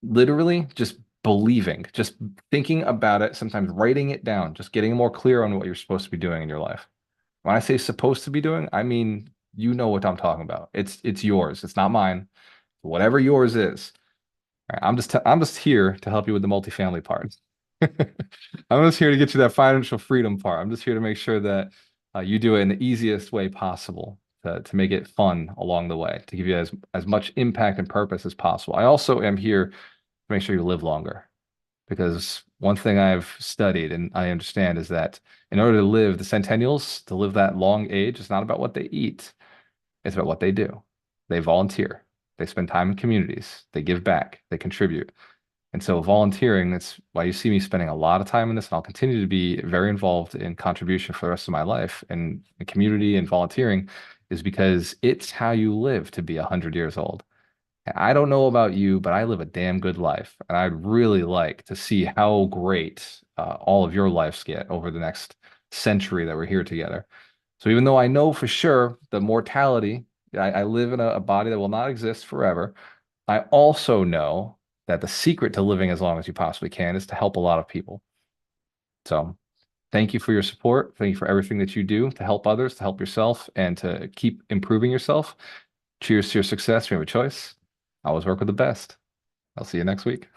literally just believing, just thinking about it, sometimes writing it down, just getting more clear on what you're supposed to be doing in your life. When I say supposed to be doing, I mean, you know what I'm talking about. It's yours. It's not mine. Whatever yours is. All right, I'm just here to help you with the multifamily part. I'm just here to get you that financial freedom part. I'm just here to make sure that you do it in the easiest way possible to make it fun along the way, to give you as much impact and purpose as possible. I also am here to make sure you live longer, because one thing I've studied and I understand is that in order to live the centennials, to live that long age, it's not about what they eat. It's about what they do. They volunteer. They spend time in communities. They give back. They contribute. And so volunteering, that's why you see me spending a lot of time in this, and I'll continue to be very involved in contribution for the rest of my life. And the community and volunteering is because it's how you live to be 100 years old. I don't know about you, but I live a damn good life. And I'd really like to see how great all of your lives get over the next century that we're here together. So even though I know for sure the mortality, I live in a body that will not exist forever, I also know that the secret to living as long as you possibly can is to help a lot of people. So thank you for your support. Thank you for everything that you do to help others, to help yourself, and to keep improving yourself. Cheers to your success. You have a choice. Always work with the best. I'll see you next week.